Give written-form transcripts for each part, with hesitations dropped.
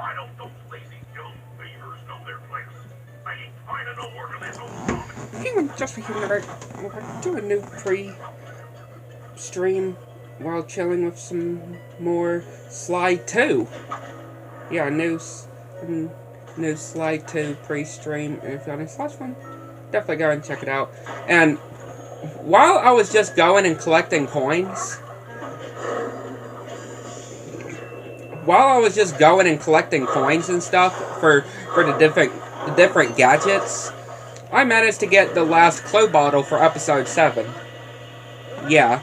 Why don't those lazy young beavers know their place? They ain't finding no work in this old common. Hang on just a minute. I'll do a new pre-stream while chilling with some more Slide 2. Yeah, new Slide 2 pre-stream. And if you want to watch one, definitely go and check it out. And while I was just going and collecting coins, and stuff for the different gadgets, I managed to get the last clue bottle for episode 7. Yeah.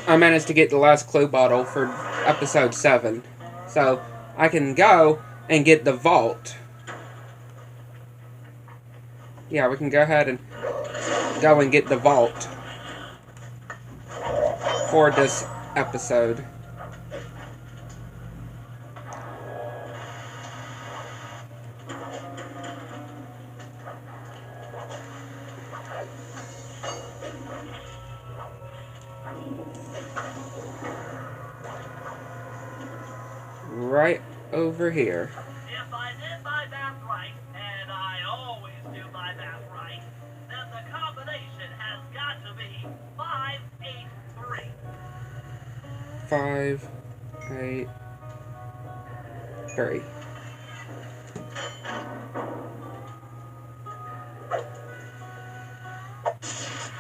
I managed to get the last clue bottle for episode 7. So, I can go and get the vault. Yeah, we can go ahead and go and get the vault for this episode. Right over here. If I did my math right, and I always do my math right, then the combination has got to be 583. 5, 8, 3.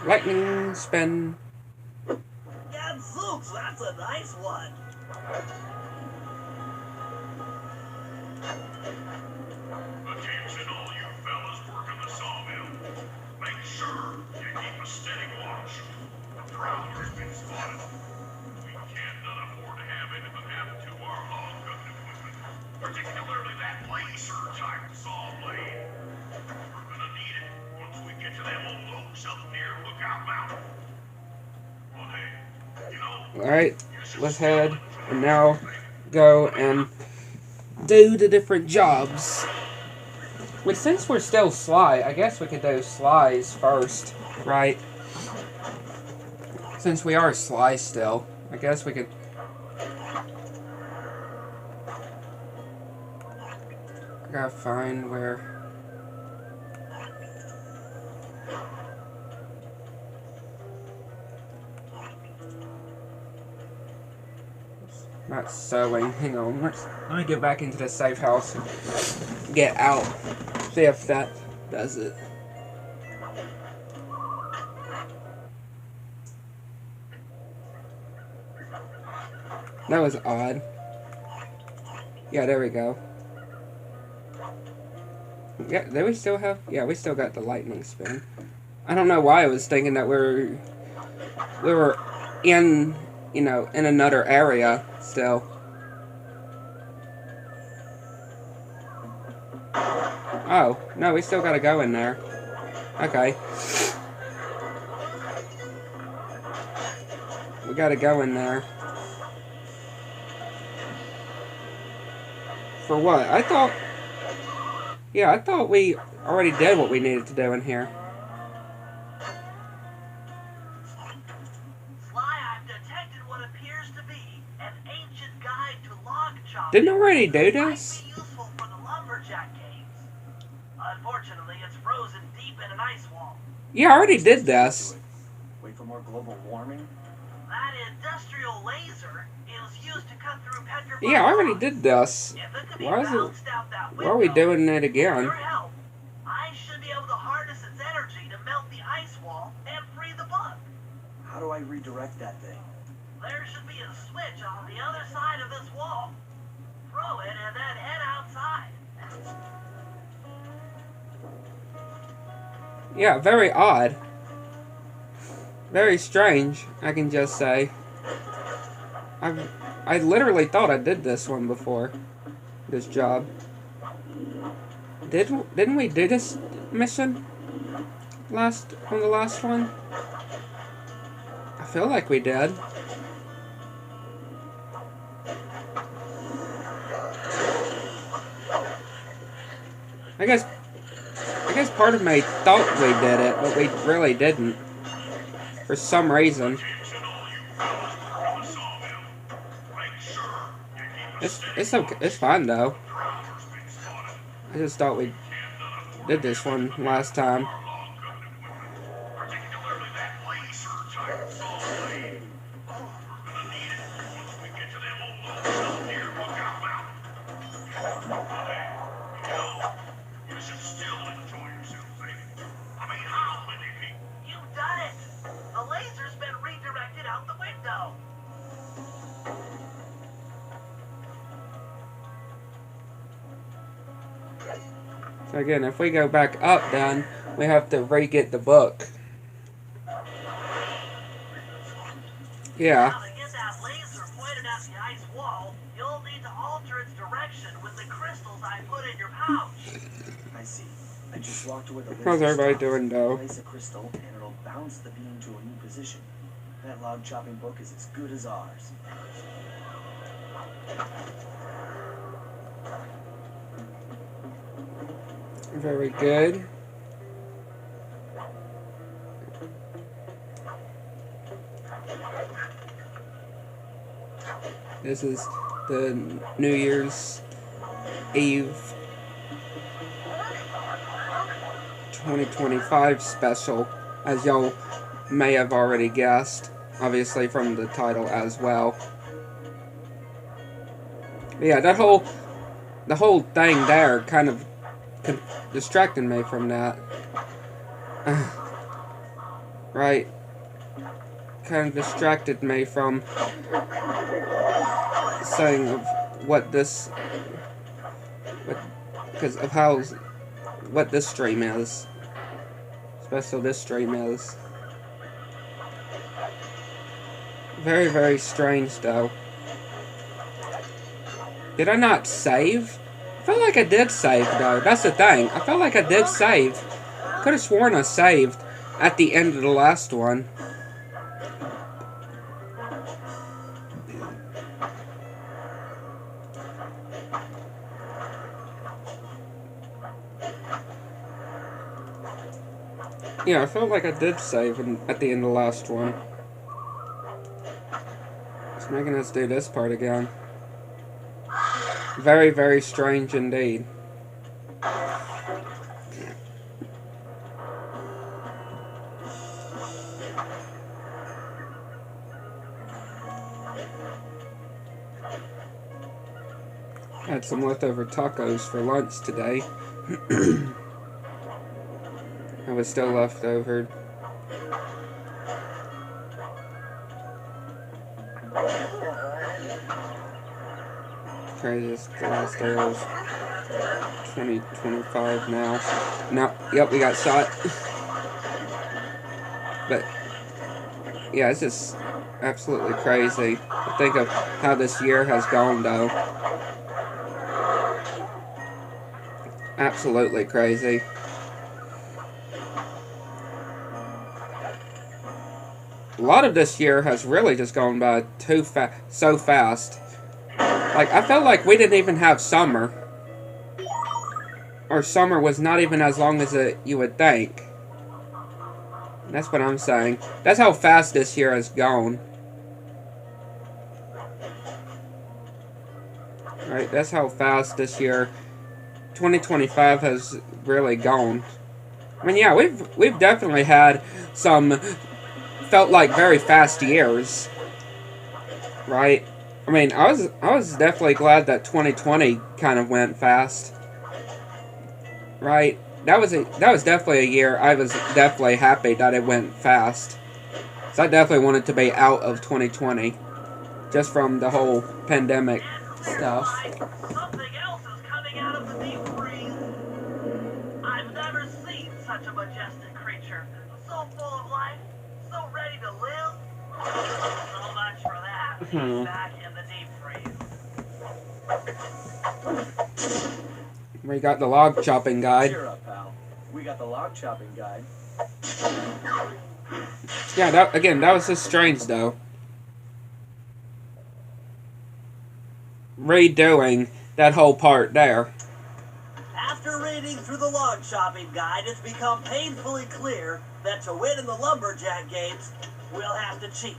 Lightning spin. Gadzooks, that's a nice one. Attention all you fellas working the sawmill. Make sure you keep a steady watch. A prowler's been spotted. We can't afford to have anything happen to our log cutting equipment, particularly that laser type saw blade. We're gonna need it once we get to them old oaks up near Lookout Mountain. Well, hey, you know. Alright, let's head and now go and do the different jobs. But since we're still Sly, I guess we could do Sly's first, right? Since we are Sly still, I guess we could. I gotta find where. Not sewing. Hang on. Let me get back into the safe house and get out. See if that does it. That was odd. Yeah, there we go. Yeah, there we still have. Yeah, we still got the lightning spin. I don't know why I was thinking that we were in, you know, in another area still. Oh, no, we still gotta go in there. Okay. We gotta go in there. For what? I thought... Yeah, I thought we already did what we needed to do in here. Didn't I already do this? Unfortunately, it's frozen deep in an ice wall. Yeah, I already did this. Wait for more global warming? That industrial laser is used to cut through petrified. Yeah, I already did this. Why is it? Why are we doing it again? With your help, I should be able to harness its energy to melt the ice wall and free the bug. How do I redirect that thing? There should be a switch on the other side of this wall. Throw it and then head outside. Yeah, very odd. Very strange, I can just say. I literally thought I did this one before. This job. Didn't we do this mission? On the last one? I feel like we did. I guess part of me thought we did it, but we really didn't. For some reason. Attention all you fellas working the sawmill. Make sure you keep It's okay. It's fine though. Prowler's been spotted. I just thought we Can't afford did this one last time. our long covenant equipment, particularly that laser type saw blade. We're gonna need it once we get to them old loads up near Lookout Mountain. Hey, you should still enjoy yourselves, eh? I mean, how many people? You done it! The laser's been redirected out the window. So again, if we go back up, then we have to re-get the book. Yeah. Now, to get that laser pointed at the ice wall, you'll need to alter its direction with the crystals I put in your pouch. I see. I just walk to where the How's laser everybody stops, doing, though? place a crystal, and it'll bounce the beam to a new position. That log chopping book is as good as ours. Very good. This is the New Year's Eve 2025 special, as y'all may have already guessed, obviously from the title as well. But yeah, the whole thing there kind of distracted me from that. Right. Kind of distracted me from saying of what this, because of how, what this stream is. Especially this stream is. Very, very strange though. Did I not save? I felt like I did save though. That's the thing. I felt like I did save. Could have sworn I saved at the end of the last one. Yeah, I felt like I did save at the end of the last one. It's making us do this part again. Very, very strange indeed. Had some leftover tacos for lunch today. I was still left over. Craziest the last day of 2025 now. No, yep, we got shot. But yeah, it's just absolutely crazy to think of how this year has gone though. Absolutely crazy. A lot of this year has really just gone by so fast. Like, I felt like we didn't even have summer. Or summer was not even as long as you would think. That's what I'm saying. That's how fast this year has gone. Right, that's how fast this year, 2025, has really gone. I mean, yeah, we've definitely had some felt like very fast years, right? I mean, I was definitely glad that 2020 kind of went fast, right? That was definitely a year I was definitely happy that it went fast. So I definitely wanted to be out of 2020, just from the whole pandemic stuff. Something else is coming out of the deep freeze. I've never seen such a majestic creature, so full of life. So ready to live? So much for that. He's back in the deep freeze. We got the log chopping guide. Cheer up, pal. We got the log chopping guide. Yeah, that was just strange though. Redoing that whole part there. After reading through the log chopping guide, it's become painfully clear that to win in the lumberjack games, we'll have to cheat.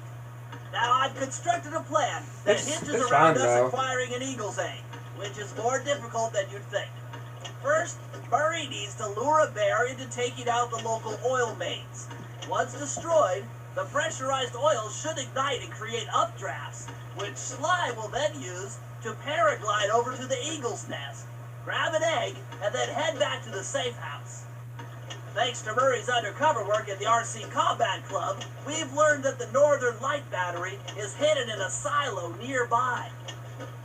Now, I've constructed a plan that hinges It's around fine, us though. acquiring an eagle's egg, which is more difficult than you'd think. First, Murray needs to lure a bear into taking out the local oil mains. Once destroyed, the pressurized oil should ignite and create updrafts, which Sly will then use to paraglide over to the eagle's nest, grab an egg, and then head back to the safe house. Thanks to Murray's undercover work at the RC Combat Club, we've learned that the Northern Light Battery is hidden in a silo nearby.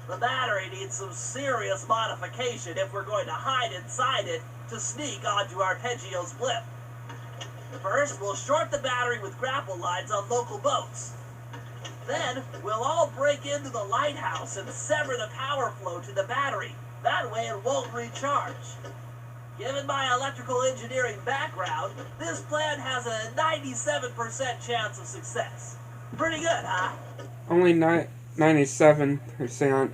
The battery needs some serious modification if we're going to hide inside it to sneak onto Arpeggio's blip. First, we'll short the battery with grapple lines on local boats. Then, we'll all break into the lighthouse and sever the power flow to the battery. That way it won't recharge. Given my electrical engineering background, this plan has a 97% chance of success. Pretty good, huh? Only 97%.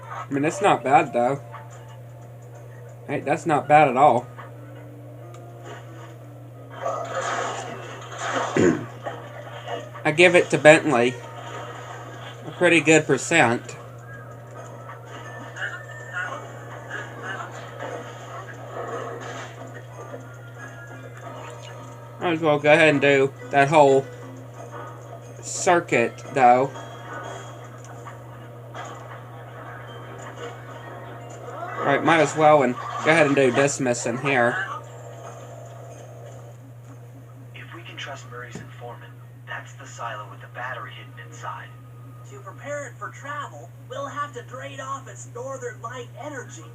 I mean, it's not bad, though. Hey, that's not bad at all. I give it to Bentley a pretty good percent. Might as well go ahead and do that whole circuit, though. Alright, might as well and go ahead and do dismissing here. If we can trust Murray's informant, that's the silo with the battery hidden inside. To prepare it for travel, we'll have to drain off its northern light energy.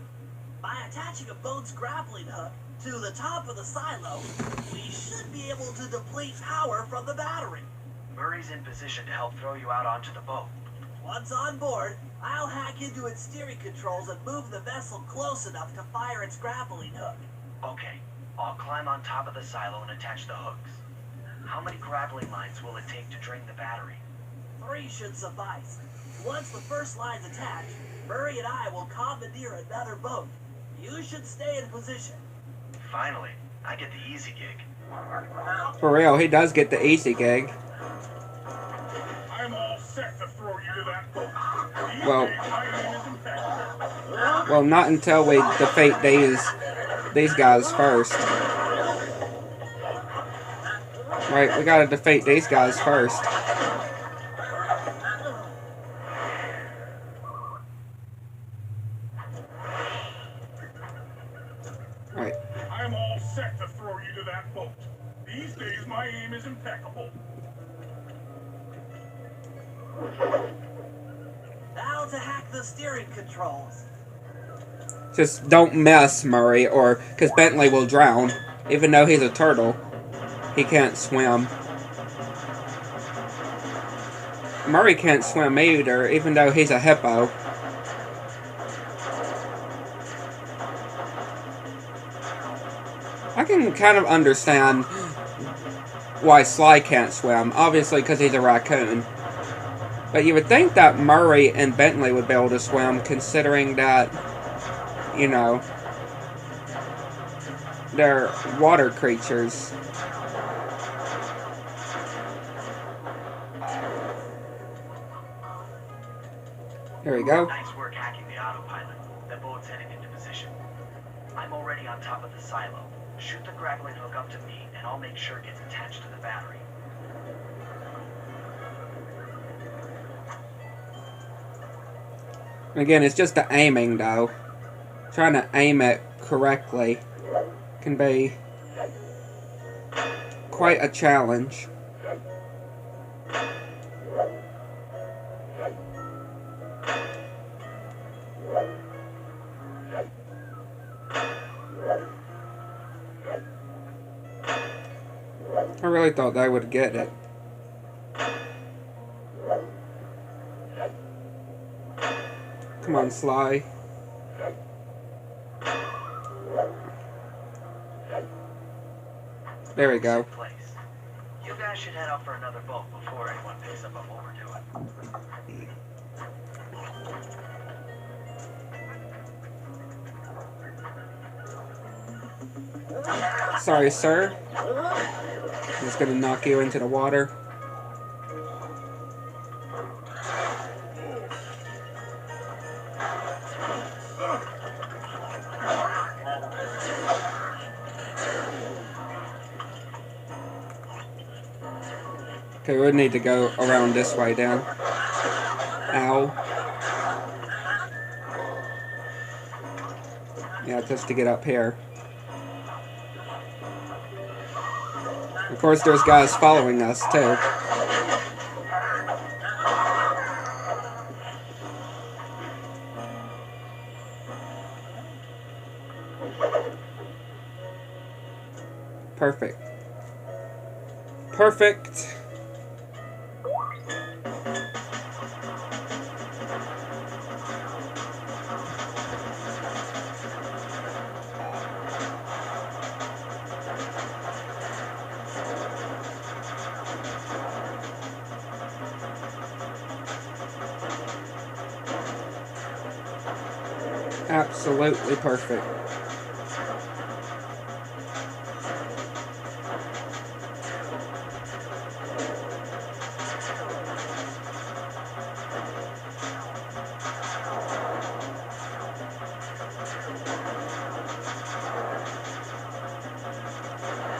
By attaching a boat's grappling hook to the top of the silo, we should be able to deplete power from the battery. Murray's in position to help throw you out onto the boat. Once on board, I'll hack into its steering controls and move the vessel close enough to fire its grappling hook. Okay, I'll climb on top of the silo and attach the hooks. How many grappling lines will it take to drain the battery? 3 should suffice. Once the first line's attached, Murray and I will commandeer another boat. You should stay in position. Finally, I get the easy gig. For real, he does get the easy gig. I'm all set to throw you to that boat. Well- My aim is impeccable. Well, not until we defeat these guys first. Right, we gotta defeat these guys first. Right. I'm all set to throw you to that boat. These days, my aim is impeccable. Now to hack the steering controls. Just don't mess, Murray, or because Bentley will drown. Even though he's a turtle, he can't swim. Murray can't swim either, even though he's a hippo. I can kind of understand why Sly can't swim, obviously because he's a raccoon. But you would think that Murray and Bentley would be able to swim, considering that, you know, they're water creatures. Here we go. Nice work hacking the autopilot. The boat's heading into position. I'm already on top of the silo. Shoot the grappling hook up to me, and I'll make sure it gets attached to the battery. Again, it's just the aiming, though. Trying to aim it correctly can be quite a challenge. I really thought they would get it. Come on, Sly. There we go. Place. You guys should head out for another boat before anyone picks up on what we're doing. Sorry, sir. I'm just gonna knock you into the water. Okay, we need to go around this way down. Ow. Yeah, just to get up here. Of course, there's guys following us, too. Perfect. Perfect. Absolutely perfect.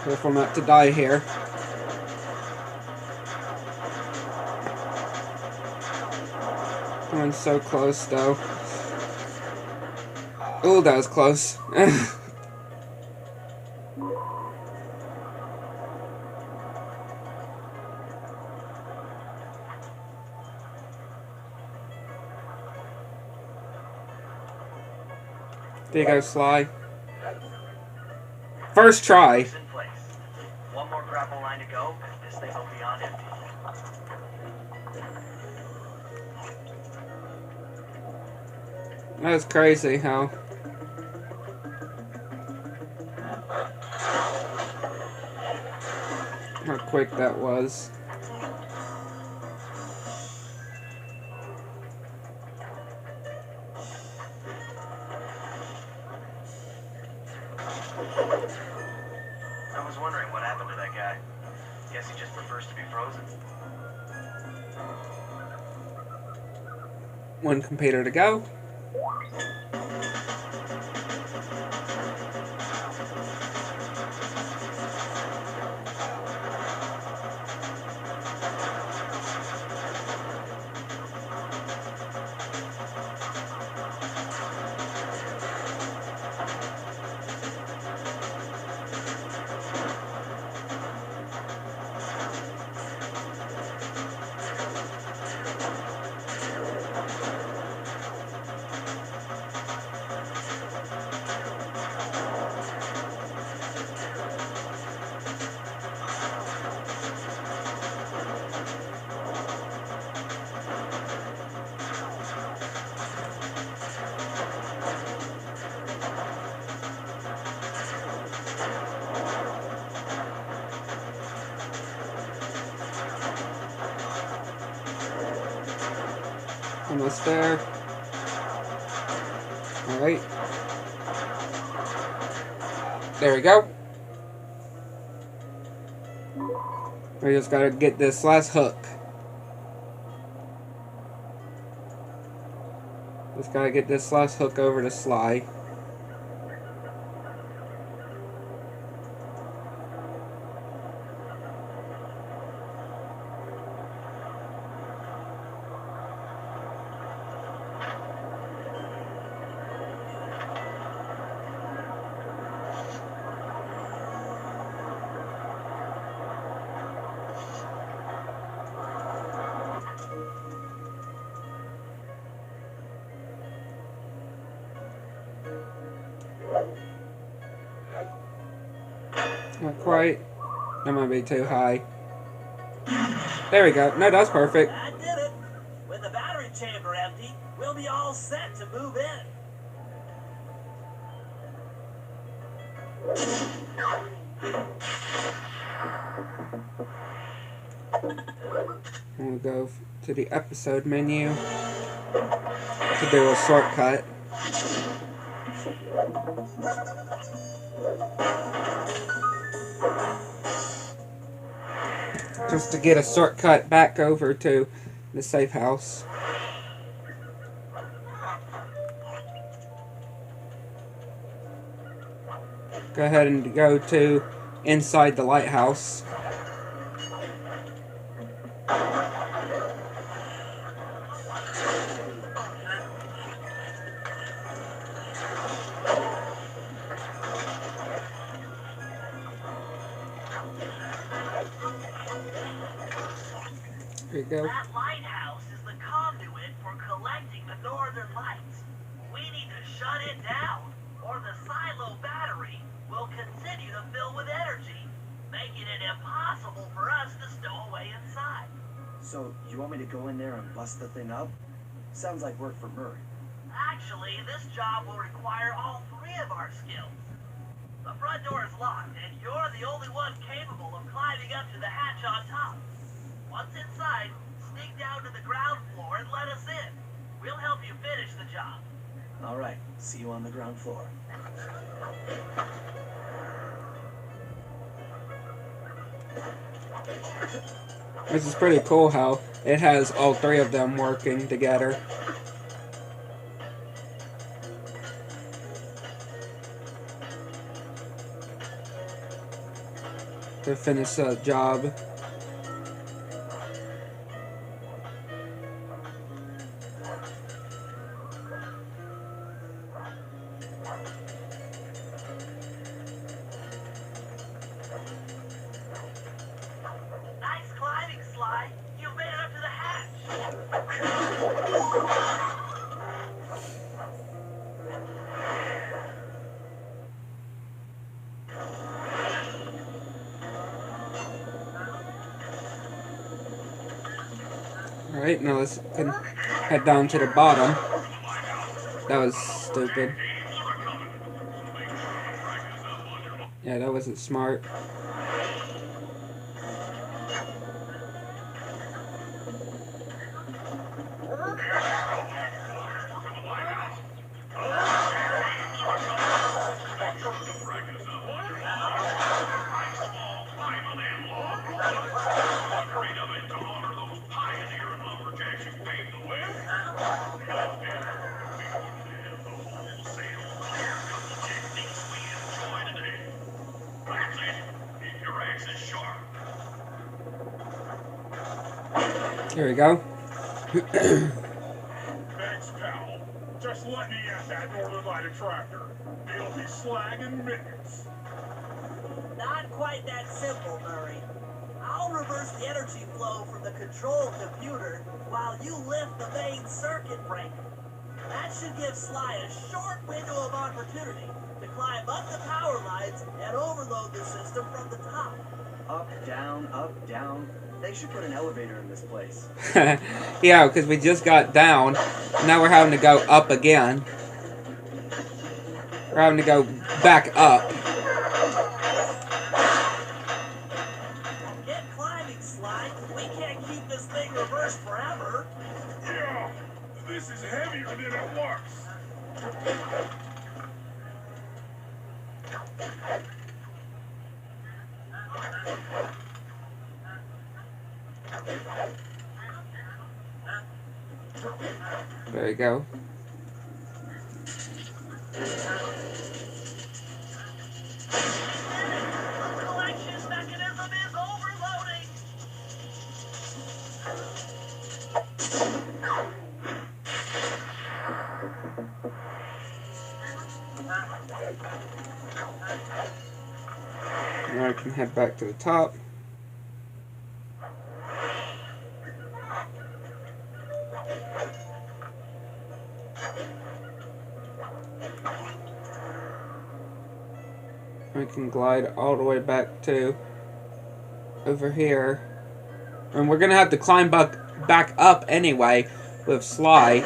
Careful not to die here. Coming so close, though. Oh, that was close. There you go, Sly. First try. In place. One more grapple line to go, and this thing will be on empty. That was crazy how quick that was. I was wondering what happened to that guy. Guess he just prefers to be frozen. One completer to go. Almost there. Alright. There we go. We just gotta get this last hook. Just gotta get this last hook over to Sly. Not quite. That might be too high. There we go. No, that's perfect. I did it. With the battery chamber empty, we'll be all set to move in. We'll go to the episode menu to do a shortcut. Just to get a shortcut back over to the safe house. Go ahead and go to inside the lighthouse. There you go. That lighthouse is the conduit for collecting the northern lights. We need to shut it down, or the silo battery will continue to fill with energy, making it impossible for us to stow away inside. So, you want me to go in there and bust the thing up? Sounds like work for Murray. Actually, this job will require all three of our skills. The front door is locked, and you're the only one capable of climbing up to the hatch on top. Once inside, sneak down to the ground floor and let us in. We'll help you finish the job. All right, see you on the ground floor. This is pretty cool how it has all three of them working together. To finish the job. Nice climbing, Sly. You made it up to the hatch. Alright, now let's head down to the bottom. That was stupid. Yeah, that wasn't smart. Here we go. Thanks, pal. Just let me at that Northern Light attractor. It'll be slag and mittens. Not quite that simple, Murray. I'll reverse the energy flow from the control computer while you lift the main circuit breaker. That should give Sly a short window of opportunity to climb up the power lines and overload the system from the top. Up, down, up, down. They should put an elevator in this place. Yeah, because we just got down. Now we're having to go up again. We're having to go back up. Get climbing, Sly. We can't keep this thing reversed forever. Yeah, this is heavier than it looks. There you go. The collection mechanism is overloading. Now I can head back to the top. We can glide all the way back to over here. And we're going to have to climb back up anyway with Sly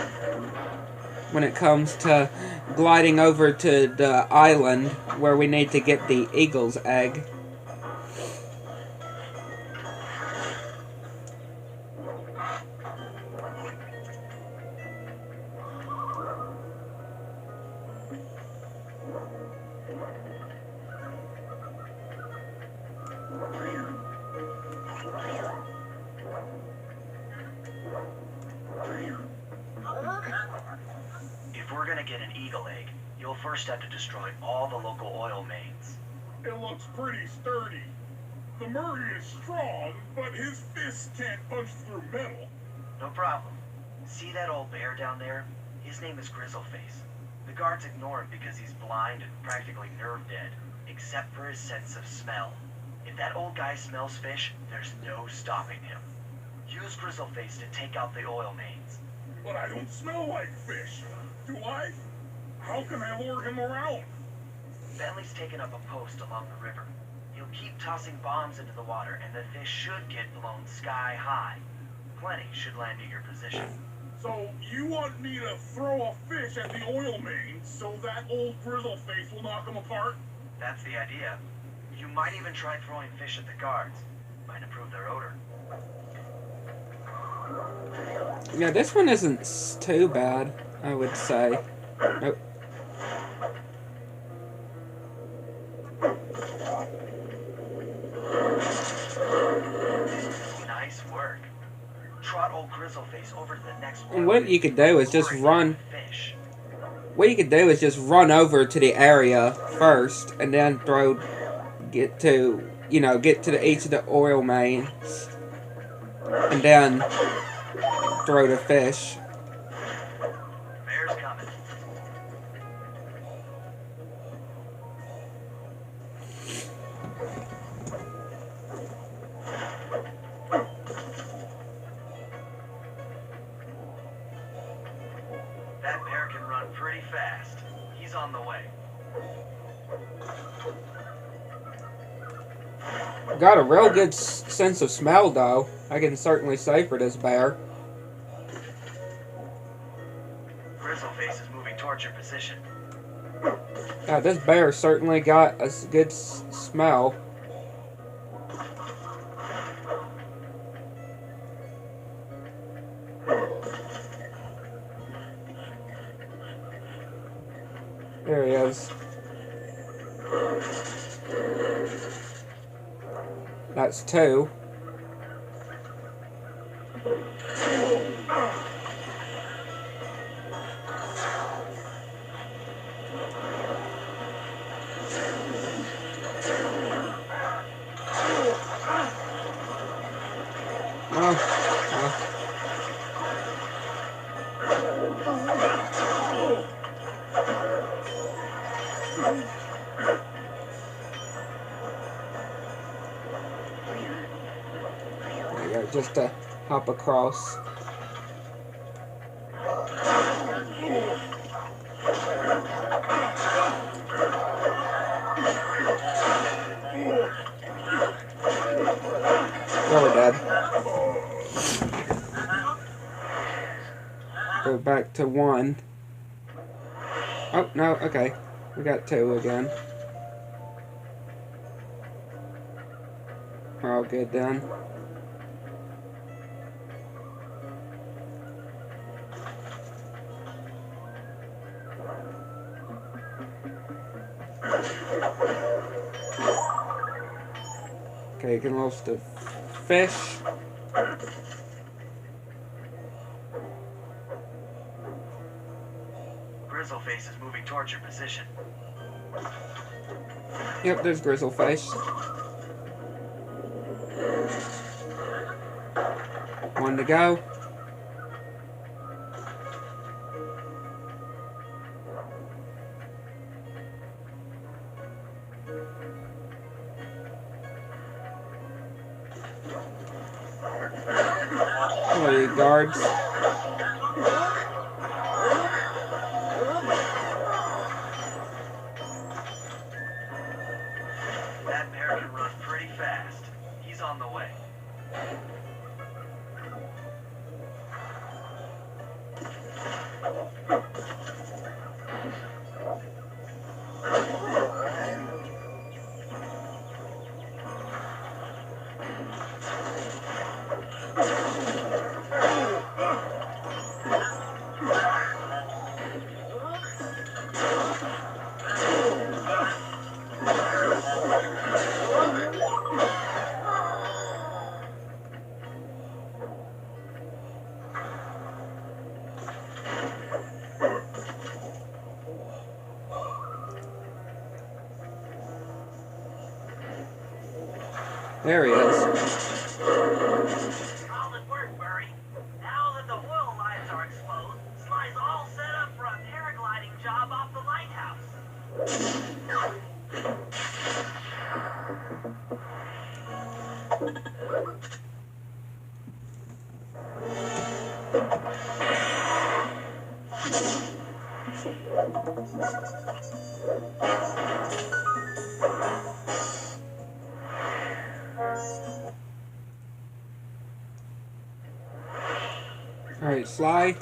when it comes to gliding over to the island where we need to get the eagle's egg. If we're gonna get an eagle egg, you'll first have to destroy all the local oil mains. It looks pretty sturdy. The Murray is strong, but his fists can't punch through metal. No problem. See that old bear down there? His name is Grizzleface. The guards ignore him because he's blind and practically nerve dead, except for his sense of smell. If that old guy smells fish, there's no stopping him. Use Grizzleface to take out the oil mains. But I don't smell like fish. Do I? How can I lure him around? Bentley's taken up a post along the river. He'll keep tossing bombs into the water, and the fish should get blown sky high. Plenty should land at your position. So you want me to throw a fish at the oil main so that old Grizzleface will knock him apart? That's the idea. You might even try throwing fish at the guards. Might improve their odor. Yeah, this one isn't too bad, I would say. Nope. Nice work. Trot old Grizzleface over to the next And what you could do is just run. What you could do is just run over to the area first, and then get to each of the oil mains, and then throw the fish. Bear's coming. That bear can run pretty fast. He's on the way. Got a real good sense of smell, though. I can certainly say for this bear. Grizzleface is moving towards your position. Yeah, this bear certainly got a good smell. There he is. That's two. There you go, just to hop across. Oh, we're dead. Go back to one. Oh, no, okay. We got two again. We're all good then. Okay, you can roast the fish. Grizzleface is moving towards your position. Yep, there's Grizzleface. One to go. Hello, you guards. That bear can run pretty fast. He's on the way. There he is. Solid work, Murray. Now that the oil lines are exposed, Sly's all set up for a paragliding job off the lighthouse. Alright, Sly.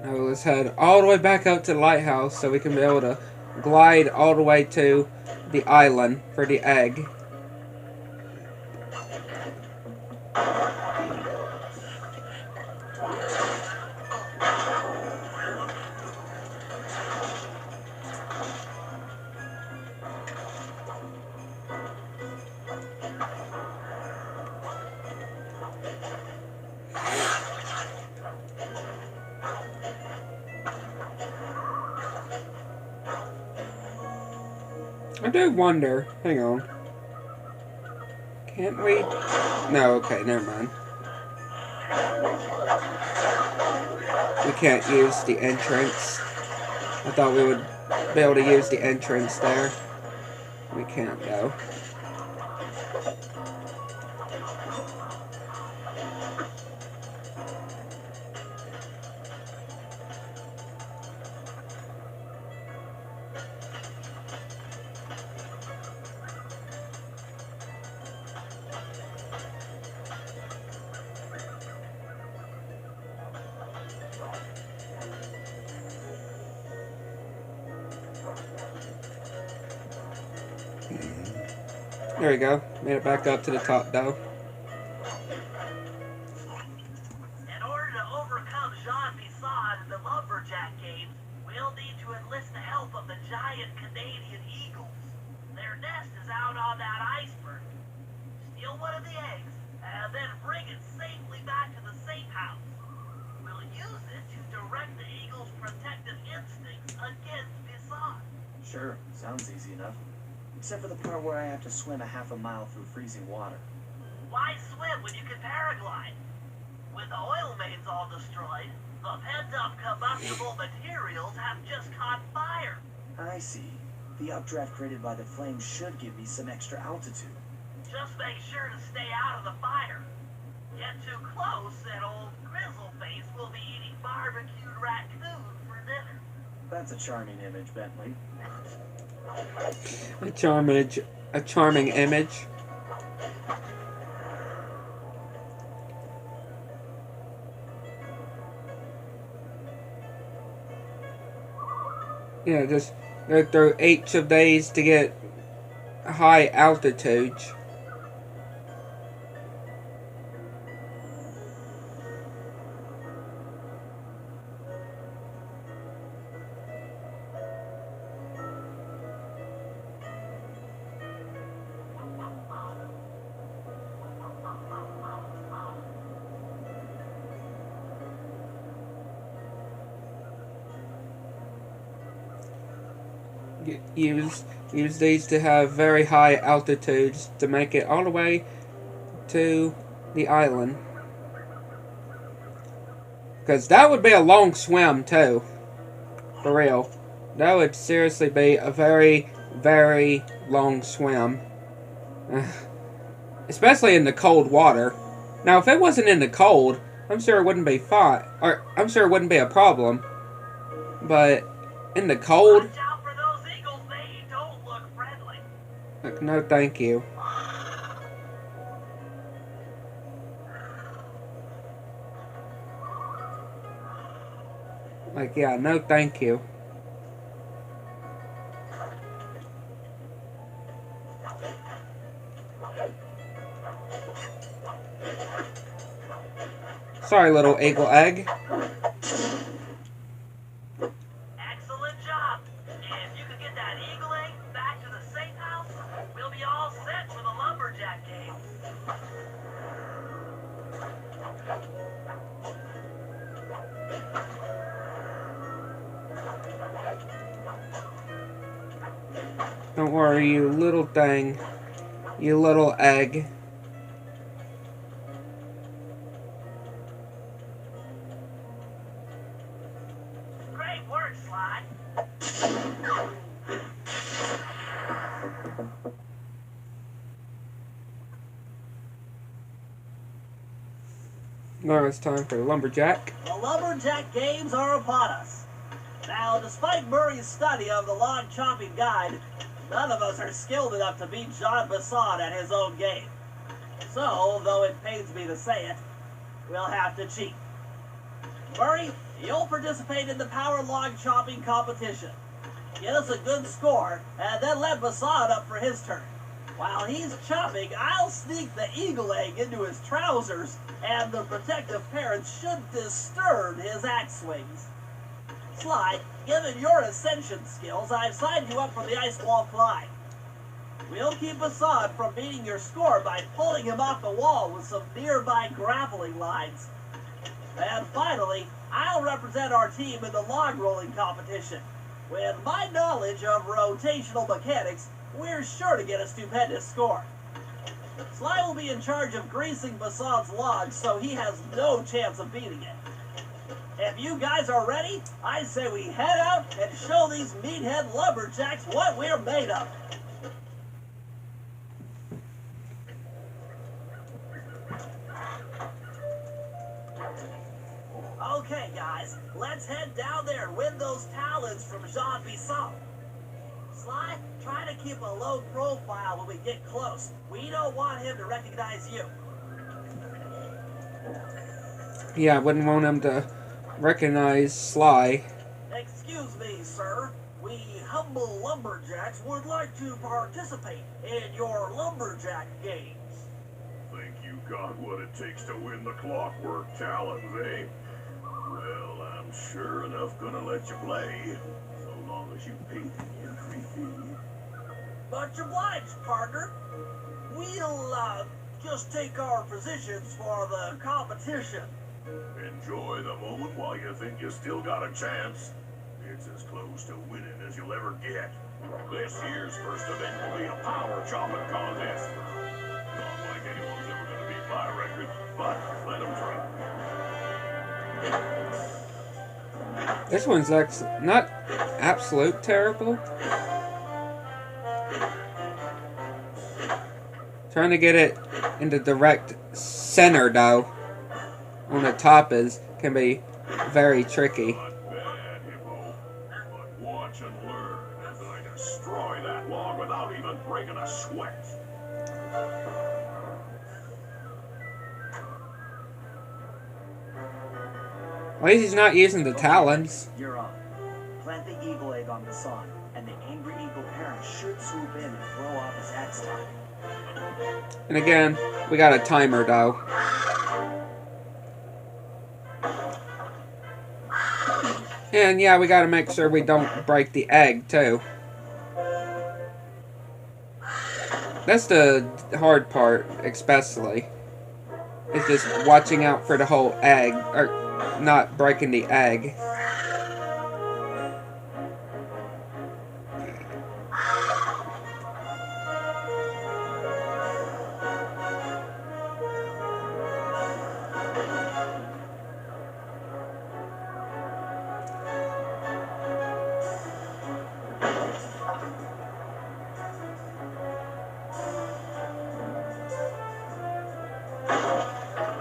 Now let's head all the way back up to the lighthouse so we can be able to glide all the way to the island for the egg. I do wonder. Hang on. Can't we? No, okay, never mind. We can't use the entrance. I thought we would be able to use the entrance there. We can't, though. There we go. Made it back up to the top, though. In order to overcome Jean Bisson and the lumberjack games, we'll need to enlist the help of the giant Canadian eagles. Their nest is out on that iceberg. Steal one of the eggs, and then bring it safely back to the safe house. We'll use it to direct the eagles' protective instincts against Bisson. Sure, sounds easy enough. Except for the part where I have to swim a half a mile through freezing water. Why swim when you can paraglide? With the oil mains all destroyed, the pent-up combustible materials have just caught fire. I see. The updraft created by the flames should give me some extra altitude. Just make sure to stay out of the fire. Get too close and old Grizzleface will be eating barbecued raccoon for dinner. That's a charming image, Bentley. A charming image. Yeah, just go through each of these to get high altitudes. Use these to have very high altitudes to make it all the way to the island. Because that would be a long swim too. For real. That would seriously be a very, very long swim. Especially in the cold water. Now if it wasn't in the cold, I'm sure it wouldn't be fine. Or I'm sure it wouldn't be a problem. But in the cold, Watch out for those eagles, they don't look friendly. no thank you. Like, yeah, no thank you. Sorry, little eagle egg. Excellent job. If you could get that eagle egg back to the safe house, we'll be all set for the lumberjack game. Don't worry, you little thing. You little egg. Great work, Sly. Now it's time for Lumberjack. The Lumberjack Games are upon us. Now, despite Murray's study of the log chopping guide, none of us are skilled enough to beat Jean Bassan at his own game. So, though it pains me to say it, we'll have to cheat. Murray, you'll participate in the power log chopping competition. Get us a good score, and then let Bassan up for his turn. While he's chopping, I'll sneak the eagle egg into his trousers, and the protective parents should disturb his axe swings. Sly, given your ascension skills, I've signed you up for the ice wall climb. We'll keep Bassan from beating your score by pulling him off the wall with some nearby grappling lines. And finally, I'll represent our team in the log rolling competition. With my knowledge of rotational mechanics, we're sure to get a stupendous score. Sly will be in charge of greasing Bassan's logs, so he has no chance of beating it. If you guys are ready, I say we head out and show these meathead lumberjacks what we're made of. Okay, guys, let's head down there and win those talons from Jean Bassan. Sly, try to keep a low profile when we get close. We don't want him to recognize you. Yeah, I wouldn't want him to recognize Sly. Excuse me, sir. We humble lumberjacks would like to participate in your lumberjack games. Think you got what it takes to win the clockwork talons, eh? Well, I'm sure enough gonna let you play, so long as you pay the entry fee. Much obliged, partner. We'll, just take our positions for the competition. Enjoy the moment while you think you still got a chance. It's as close to winning as you'll ever get. This year's first event will be a power chopping contest. Not like anyone's ever gonna beat my record, but let them try. This one's not absolute terrible. Trying to get it into direct center though on the top can be very tricky. Not bad, Hippo. But watch and learn as I destroy that log without even breaking a sweat. At least he's not using the talons. You're on. Plant the eagle egg on Bassan, and the angry eagle parent should swoop in and throw off his axe time. And again, we got a timer though. And yeah, we gotta make sure we don't break the egg too. That's the hard part, especially. It's just watching out for the whole egg, or not breaking the egg.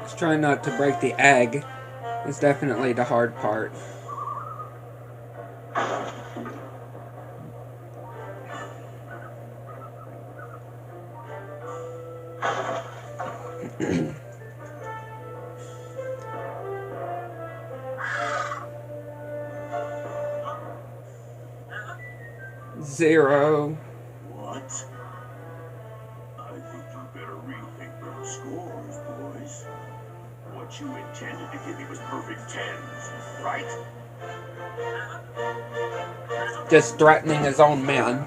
Just trying not to break the egg is definitely the hard part. Zero. What? I think you better rethink those scores, boys. What you intended to give me was perfect tens, right? Just threatening his own men.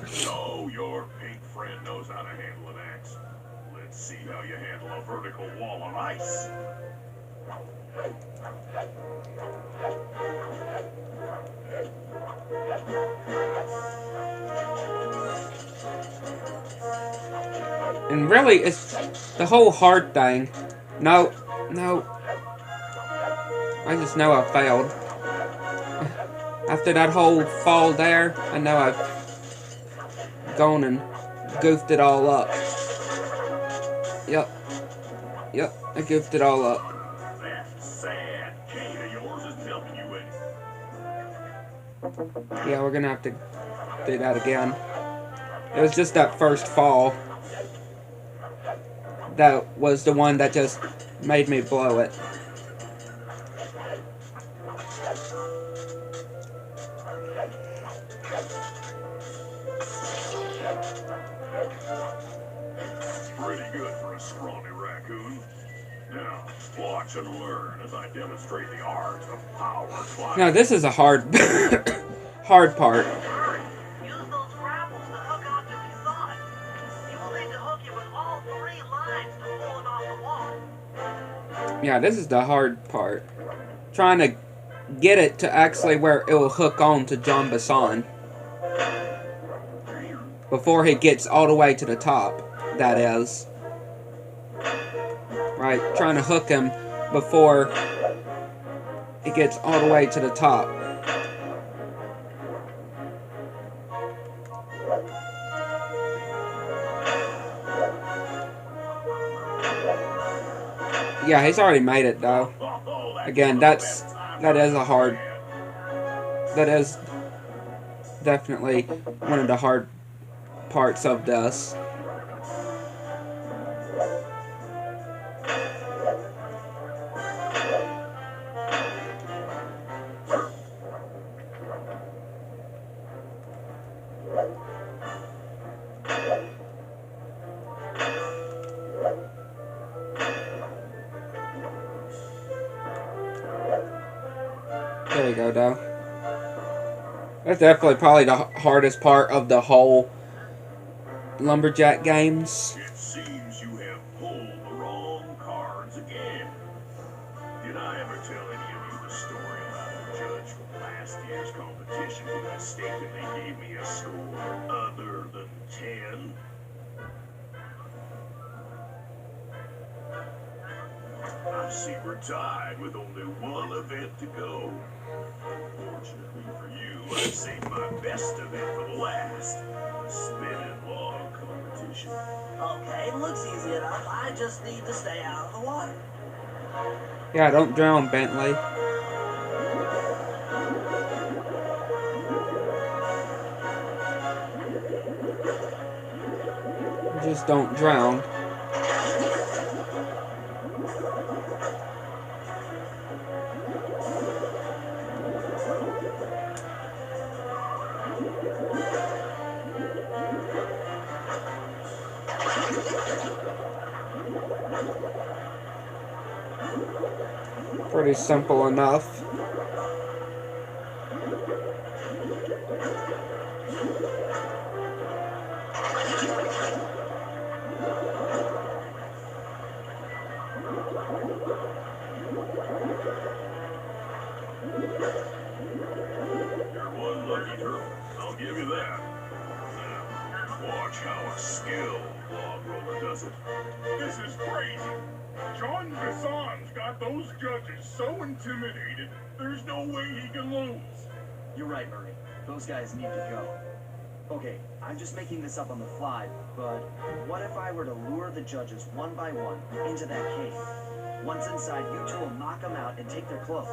So your pink friend knows how to handle an axe. Let's see how you handle a vertical wall of ice. And really, it's the whole hard thing. No, no. I just know I failed. After that whole fall there, I know I've gone and goofed it all up. Yep. Yep, I goofed it all up. That's sad. Kane of yours isn't helping you any. Yeah, we're gonna have to do that again. It was just that first fall that was the one that just made me blow it. Pretty good for a scrawny raccoon. Now, watch and learn as I demonstrate the art of power climbing. Now this is a hard hard part. Hurry! Use those grapples to hook onto Bison. You will need to hook it with all 3 lines to pull it off the wall. Yeah, this is the hard part. Trying to get it to actually where it will hook on to John Bison. Before he gets all the way to the top, that is. Right, trying to hook him before he gets all the way to the top. Yeah, he's already made it though. Again, that is definitely one of the hard parts of this. There you go, though. That's definitely probably the hardest part of the whole Lumberjack games. It seems you have pulled the wrong cards again. Did I ever tell any of you the story about the judge from last year's competition who mistakenly gave me a score other than 10? I see we're tied with only one event to go. Fortunately for you, I saved my best event for the last. The spinning log competition. Okay, looks easy enough. I just need to stay out of the water. Yeah, don't drown, Bentley. Just don't drown. Pretty simple enough. You're one lucky turtle. I'll give you that. Now, watch how a skilled log roller does it. This is crazy. John Bison's got those judges so intimidated, there's no way he can lose. You're right, Murray. Those guys need to go. Okay, I'm just making this up on the fly, but what if I were to lure the judges one by one into that cave? Once inside, you two will knock them out and take their clothes.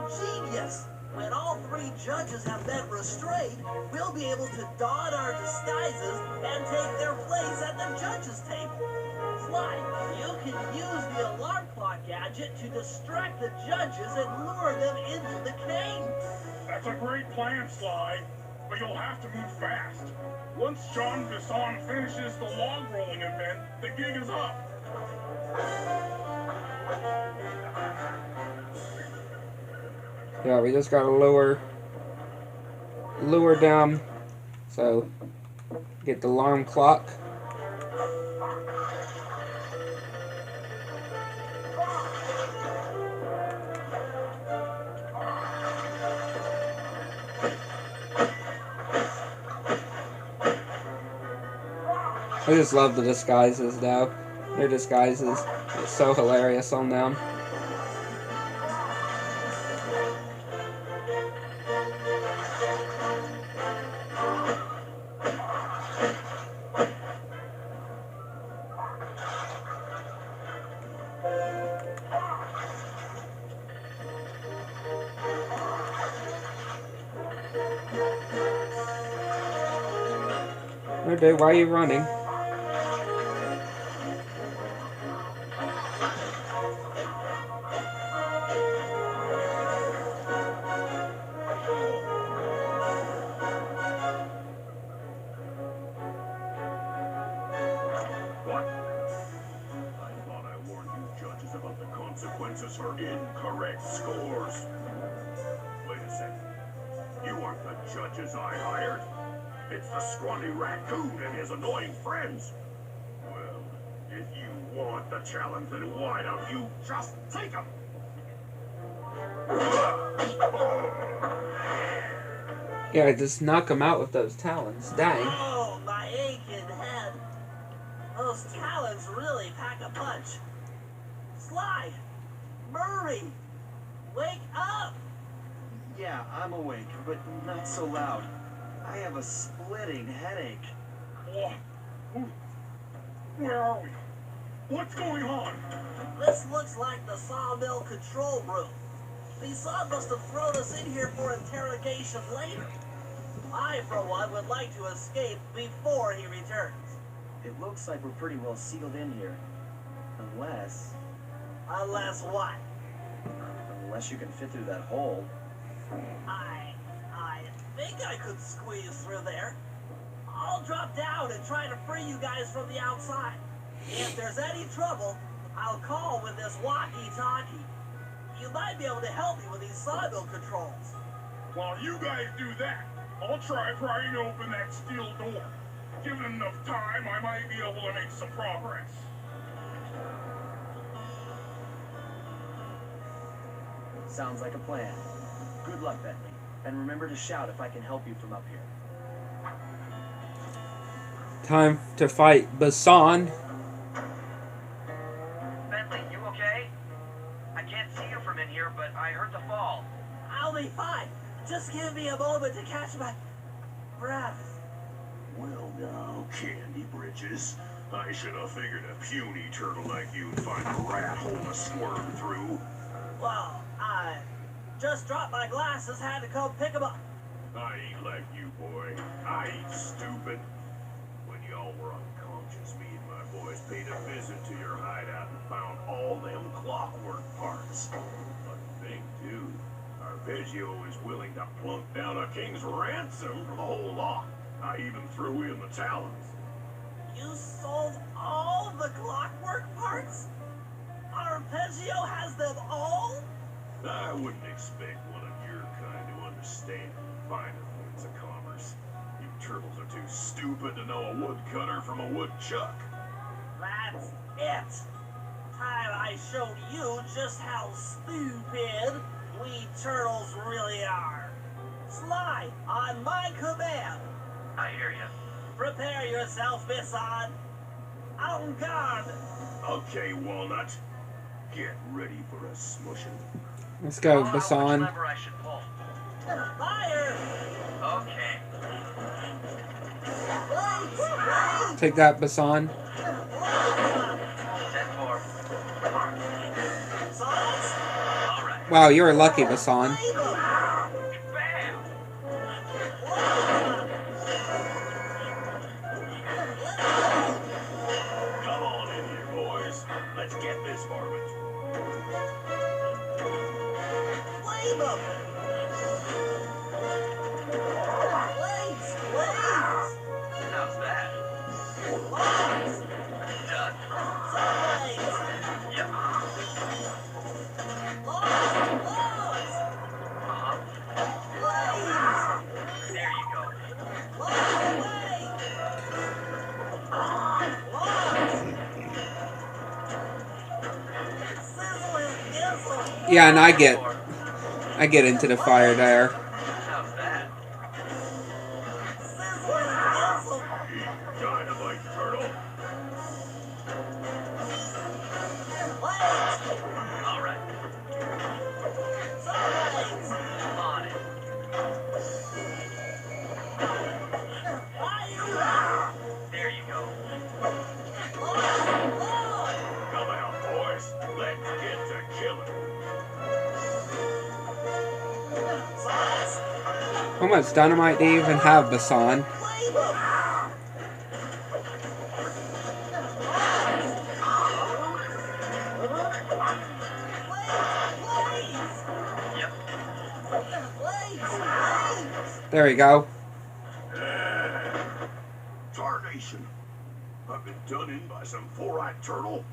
Ingenious! When all 3 judges have been restrained, we'll be able to don our disguises and take their place at the judges' table. Sly, you can use the alarm clock gadget to distract the judges and lure them into the cave. That's a great plan, Sly, but you'll have to move fast. Once John Bison finishes the log rolling event, the gig is up. Yeah, we just gotta lure down. So get the alarm clock. I just love the disguises, though. Their disguises are so hilarious on them. Oh, dude, why are you running? What? I thought I warned you judges about the consequences for incorrect scores. Wait a second. You aren't the judges I hired. It's the scrawny raccoon and his annoying friends. Well, if you want the challenge, then why don't you just take them? Yeah, just knock him out with those talons. Dang. Oh, my aching head. Those talons really pack a punch. Sly! Murray! Wake up! Yeah, I'm awake, but not so loud. I have a splitting headache. Where are we? What's going on? This looks like the sawmill control room. The saw must have thrown us in here for interrogation later. I, for one, would like to escape before he returns. It looks like we're pretty well sealed in here. Unless what? unless you can fit through that hole. I think I could squeeze through there. I'll drop down and try to free you guys from the outside. If there's any trouble, I'll call with this walkie-talkie. You might be able to help me with these sawmill controls. While you guys do that, I'll try prying open that steel door. Given enough time, I might be able to make some progress. Sounds like a plan. Good luck, Bentley. And remember to shout if I can help you from up here. Time to fight Basan. Bentley, you okay? I can't see you from in here, but I heard the fall. I'll be fine. Just give me a moment to catch my breath. Well now, Candy Bridges. I should have figured a puny turtle like you'd find a rat hole to squirm through. Well, I just dropped my glasses, had to come pick them up. I ain't like you, boy. I ain't stupid. When y'all were unconscious, me and my boys paid a visit to your hideout and found all them clockwork parts. But the thing, too, Arpeggio is willing to plunk down a king's ransom for the whole lot. I even threw in the talons. You sold all the clockwork parts? Arpeggio has them all? I wouldn't expect one of your kind to understand the finer points of commerce. You turtles are too stupid to know a woodcutter from a woodchuck. That's it. Time I showed you just how stupid we turtles really are. Sly, on my command. I hear you. Prepare yourself, Bisson. En garde. Okay, Walnut. Get ready for a smushing. Let's go, Which Basan. lever I should pull? Fire! Okay. Wait! Take that, Basan. Set for. Sauce? All right. Wow, you're lucky, Basan. Bam! Come on in here, boys. Let's get this varmint. Flame them! Blaze! Blaze! How's that? Logs! Done. Sunlight! Yep. Logs! Logs! Uh-huh. Blaze! There you go. Logs away! Logs! Sizzle and gizzle! Yeah, and I get into the fire there. How's that? Sizzle and gizzle! Eat dynamite, turtle. How much dynamite do you even have, Basan? Flame them! There you go. Tarnation. I've been done in by some four-eyed turtle.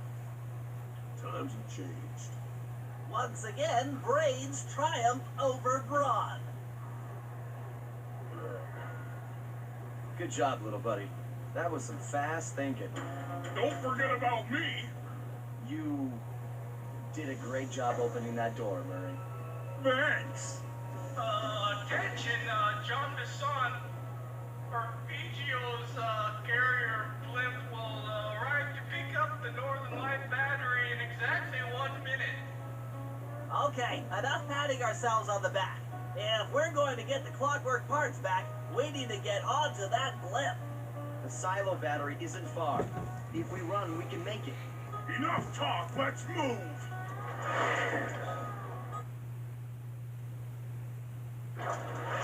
Times have changed. Once again, brains triumph over brawn. Good job, little buddy. That was some fast thinking. Don't forget about me. You did a great job opening that door, Murray. Thanks. Attention, John Bisson. Arpeggio's carrier blimp will arrive to pick up the Northern Light battery in exactly 1 minute. Okay, enough patting ourselves on the back. If we're going to get the clockwork parts back, we need to get onto that blimp. The silo battery isn't far. If we run, we can make it. Enough talk. Let's move.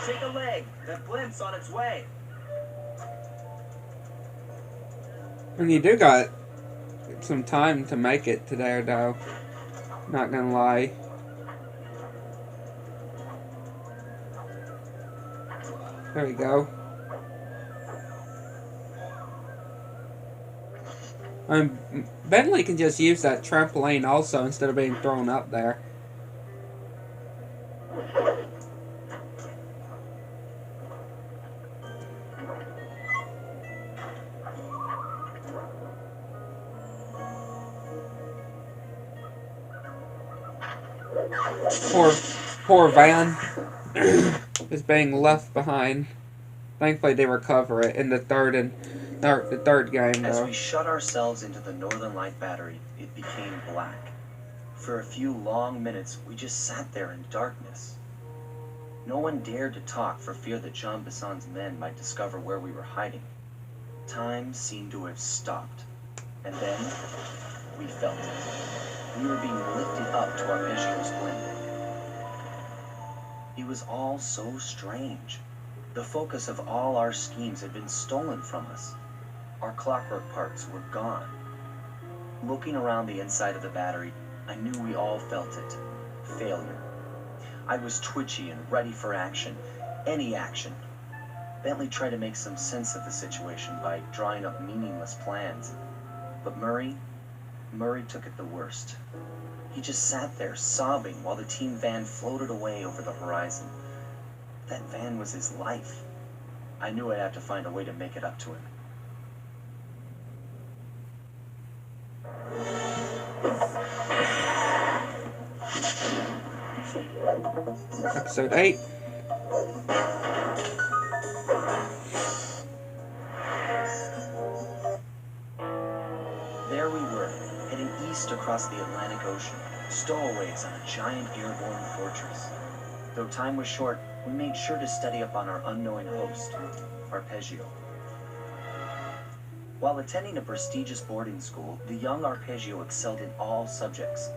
Shake a leg. That blimp's on its way. And you do got some time to make it to there, though. Not gonna lie. There we go. Bentley can just use that trampoline also instead of being thrown up there. Poor Van is being left behind. Thankfully, they recover it in the third game, As though. we shut ourselves into the Northern Light battery, it became black. For a few long minutes, we just sat there in darkness. No one dared to talk for fear that Jean Bisson's men might discover where we were hiding. Time seemed to have stopped. And then, we felt it. We were being lifted up to Arpeggio's blimp. It was all so strange. The focus of all our schemes had been stolen from us. Our clockwork parts were gone. Looking around the inside of the battery, I knew we all felt it. Failure. I was twitchy and ready for action. Any action. Bentley tried to make some sense of the situation by drawing up meaningless plans. But Murray took it the worst. He just sat there sobbing while the team van floated away over the horizon. That van was his life. I knew I'd have to find a way to make it up to him. Episode 8. There we were, heading east across the Atlantic Ocean, stowaways on a giant airborne fortress. Though time was short, we made sure to study up on our unknowing host, Arpeggio. While attending a prestigious boarding school, the young Arpeggio excelled in all subjects,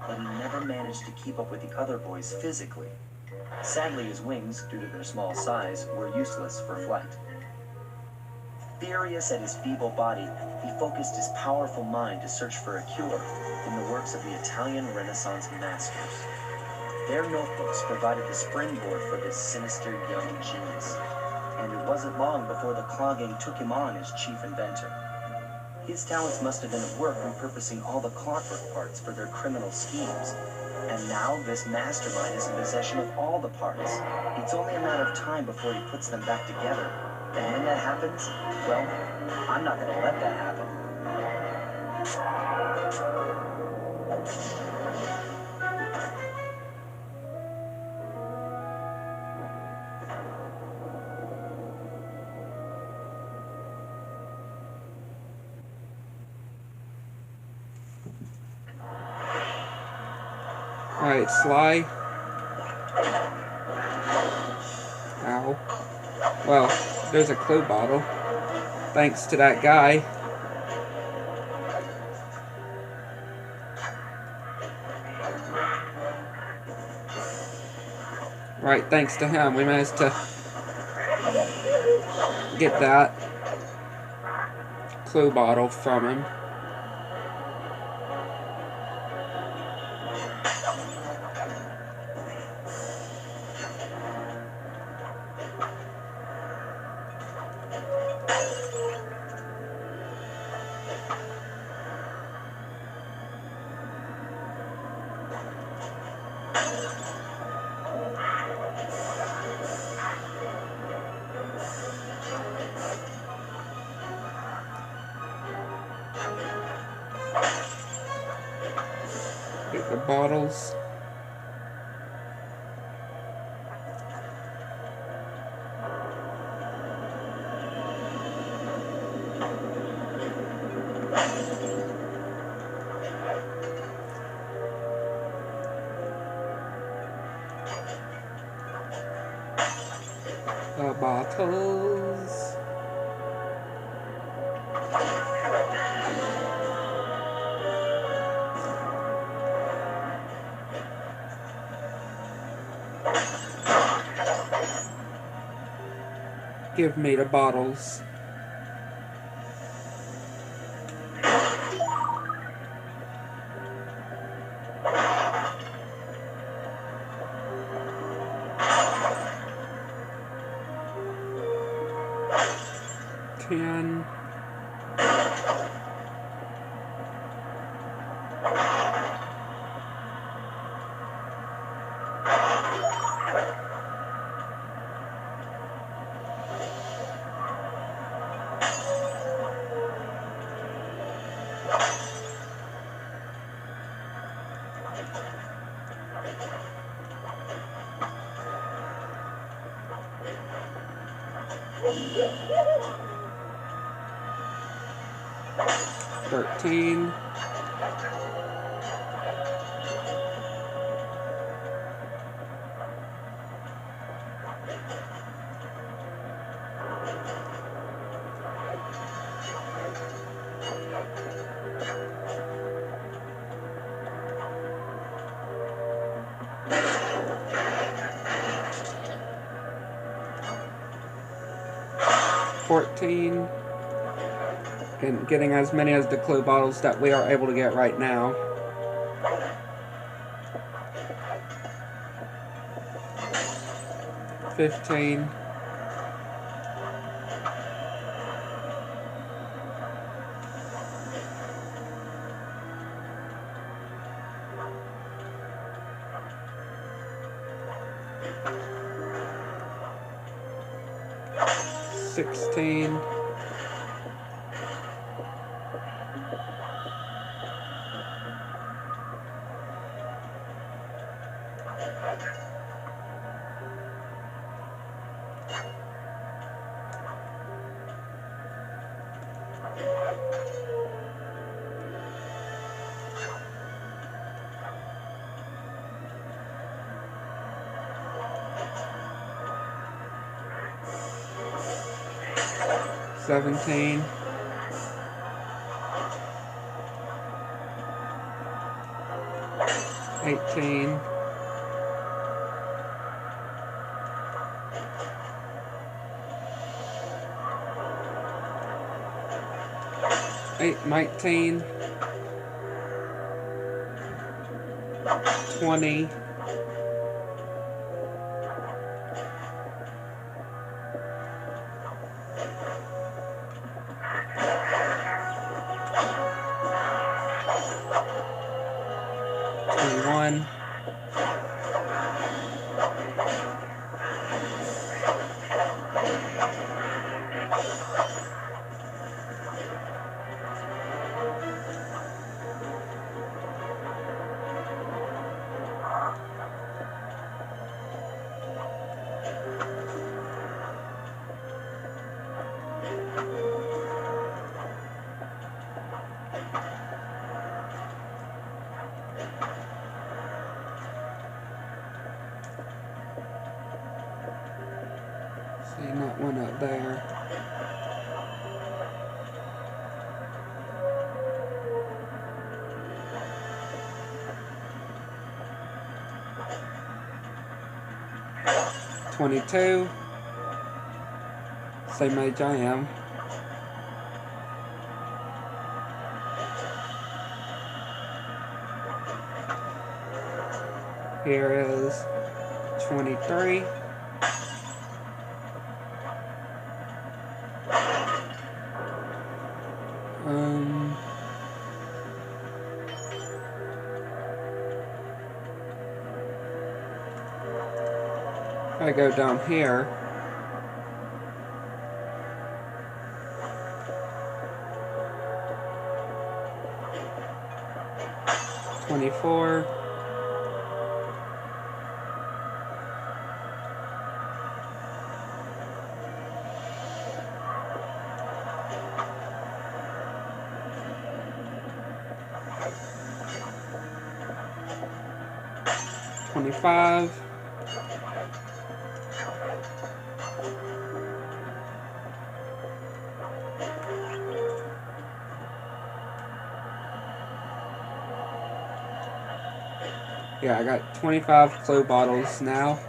but he never managed to keep up with the other boys physically. Sadly, his wings, due to their small size, were useless for flight. Furious at his feeble body, he focused his powerful mind to search for a cure in the works of the Italian Renaissance masters. Their notebooks provided the springboard for this sinister young genius, and it wasn't long before the Claw Gang took him on as chief inventor. His talents must have been at work repurposing all the clockwork parts for their criminal schemes, and now this mastermind is in possession of all the parts. It's only a matter of time before he puts them back together, and when that happens, well, I'm not going to let that happen. Alright, Sly. Ow. Well, there's a clue bottle. Thanks to that guy. Right, thanks to him, we managed to get that clue bottle from him. Get the bottles. The bottles. Give me the bottles. Ten. $13. And getting as many as the clue bottles that we are able to get right now. $15. $16. $17. $18. $19. $20. $21. See, not one up there. $22. Same age I am. Here is 23. If I go down here, $24. $25. Yeah, I got 25 clue bottles now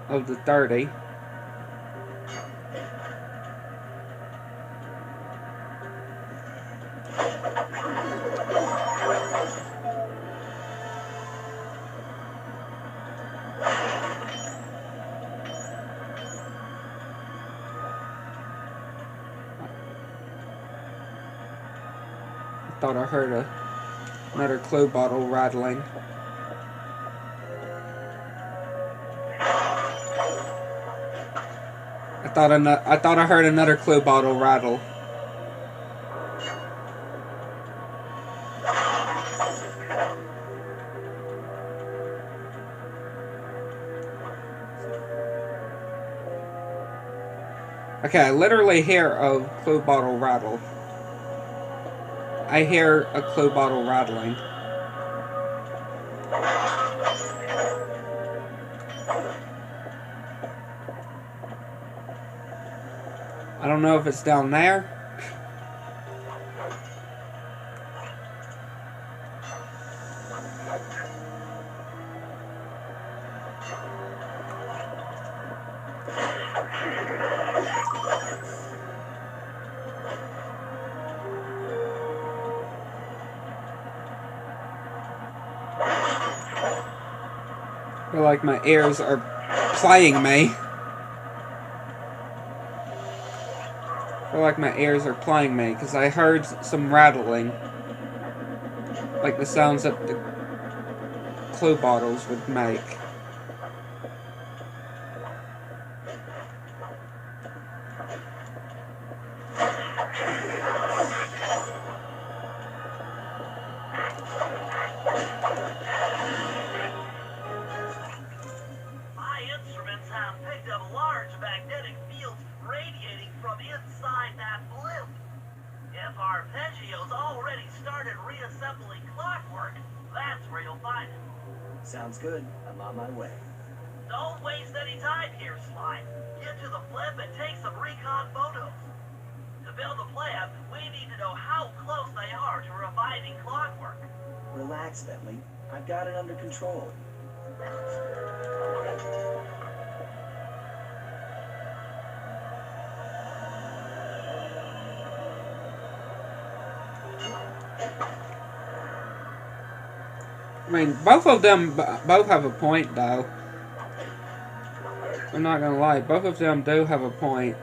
of the 30. I thought I heard another clue bottle rattling. I thought I heard another clue bottle rattle. Okay, I literally hear a clue bottle rattle. I hear a clue bottle rattling. I don't know if it's down there. I feel like my ears are playing me. I feel like my ears are playing me because I heard some rattling. Like the sounds that the clue bottles would make. My instruments have picked up large magnetic fields radiating from inside that blimp. If Arpeggio's already started reassembling clockwork, that's where you'll find it. Sounds good. I'm on my way. Don't waste any time here, Slime. Get to the blimp and take some recon photos. To build a plan, we need to know how close they are to reviving clockwork. Relax, Bentley. I've got it under control. I mean, both of them both have a point, though. I'm not gonna lie, both of them do have a point.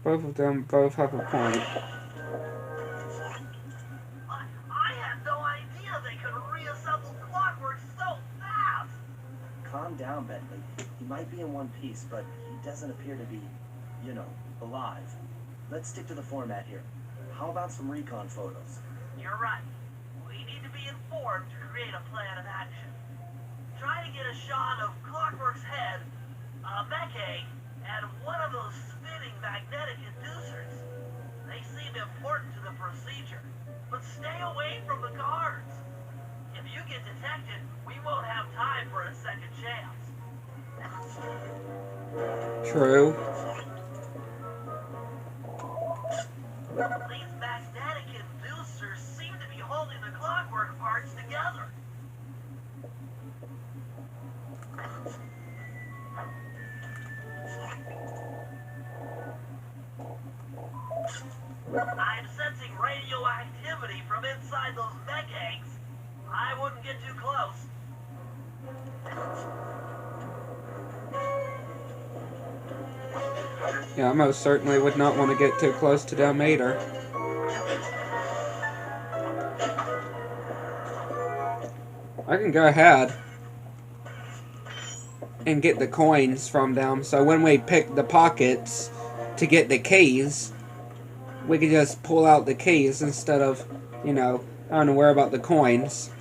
Both of them both have a point. I had no idea they could reassemble clockwork so fast. Calm down, Bentley. He might be in one piece, but he doesn't appear to be, you know, alive. Let's stick to the format here. How about some recon photos? You're right. We need to be informed to create a plan of action. Try to get a shot of Clockwork's head, a mech egg, and one of those spinning magnetic inducers. They seem important to the procedure, but stay away from the guards. If you get detected, we won't have time for a second chance. True. These magnetic inducers seem to be holding the clockwork parts together. I'm sensing radioactivity from inside those mech eggs. I wouldn't get too close. Yeah, I most certainly would not want to get too close to them either. I can go ahead and get the coins from them, so when we pick the pockets to get the keys, we can just pull out the keys instead of, you know, having to worry about the coins.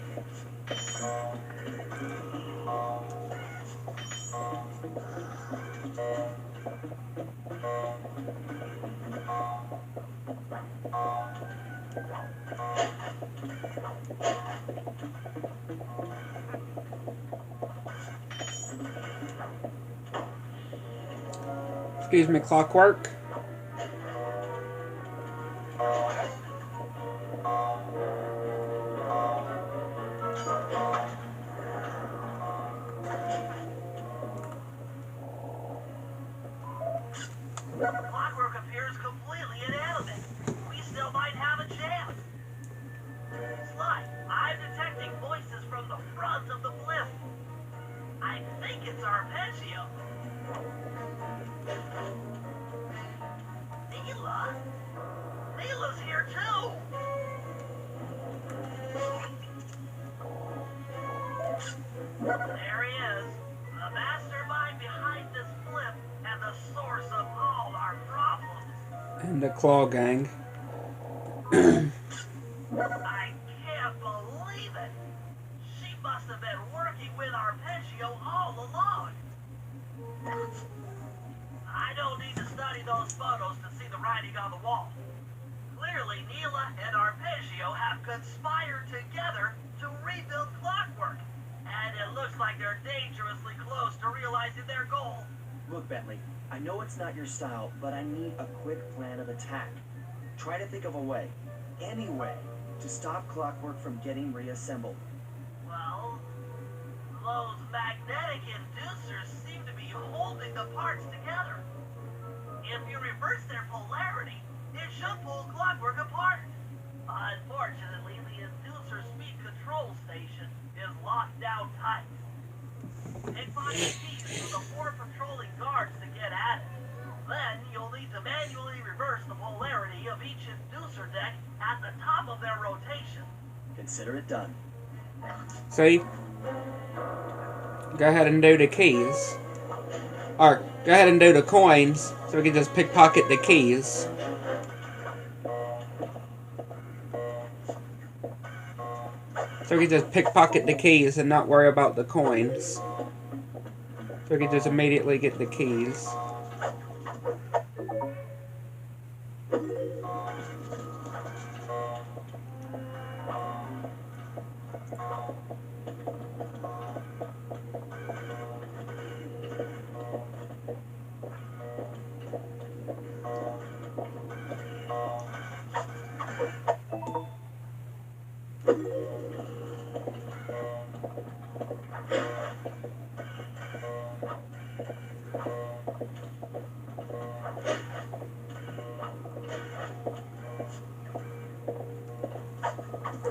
Excuse me, clockwork. Clockwork appears completely inanimate. We still might have a chance. Sly, I'm detecting voices from the front of the blimp. I think it's Arpeggio. Neela? Neela's here too! There he is, the mastermind behind this blimp and the source of all our problems. And the Claw Gang. I can't believe it! She must have been working with Arpeggio all along. I don't need to study those photos to see the writing on the wall. Clearly, Neela and Arpeggio have conspired together to rebuild Clockwork. And it looks like they're dangerously close to realizing their goal. Look, Bentley, I know it's not your style, but I need a quick plan of attack. Try to think of a way, any way, to stop Clockwork from getting reassembled. Well, those magnetic inducers seem to be holding the parts together. If you reverse their polarity, it should pull Clockwork apart. Unfortunately, the inducer speed control station is locked down tight. Take 5 keys from the 4 patrolling guards to get at it. Then you'll need to manually reverse the polarity of each inducer deck at the top of their rotation. Consider it done. See? Go ahead and do the keys. Or, go ahead and do the coins, so we can just pickpocket the keys. So we can just pickpocket the keys and not worry about the coins. So we can just immediately get the keys.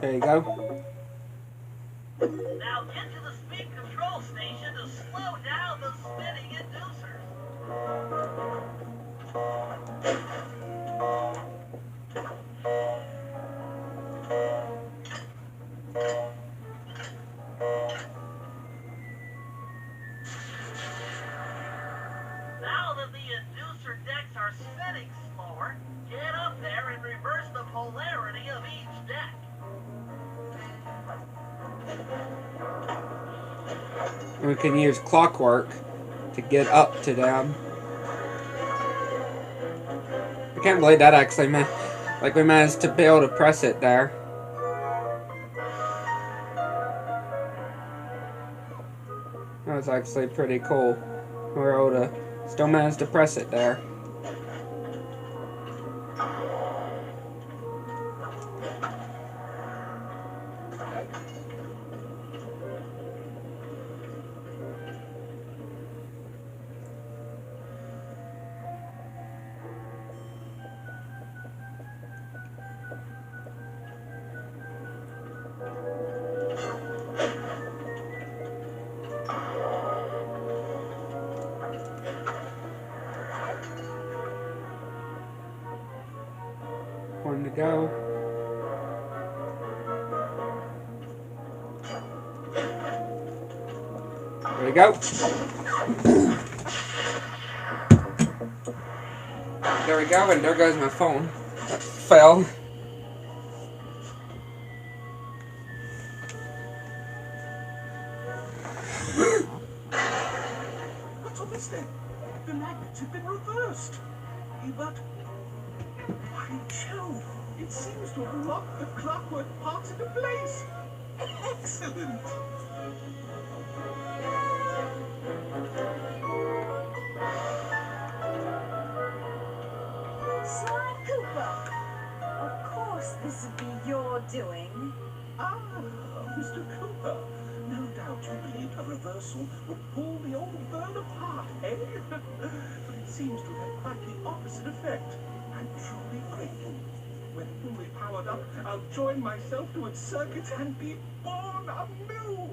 There you go. Now get to the speed control station to slow down the spinning inducers. Now that the inducer decks are spinning slower, get up there and reverse the polarity of each deck. We can use Clockwork to get up to them. I can't believe that actually meant, like, we managed to be able to press it there. That was actually pretty cool. We were able to still manage to press it there. One to go. There we go. There we go, and there goes my phone. That fell. What's all this then? The magnets have been reversed. But by Jove, it seems to have locked the clockwork parts into place. Excellent. Sly Cooper! Of course this would be your doing. Ah, Mr. Cooper. No doubt you believed a reversal would pull the old bird apart, eh? But it seems to have quite the opposite effect. I'm truly grateful. When fully powered up, I'll join myself to its circuits and be born anew.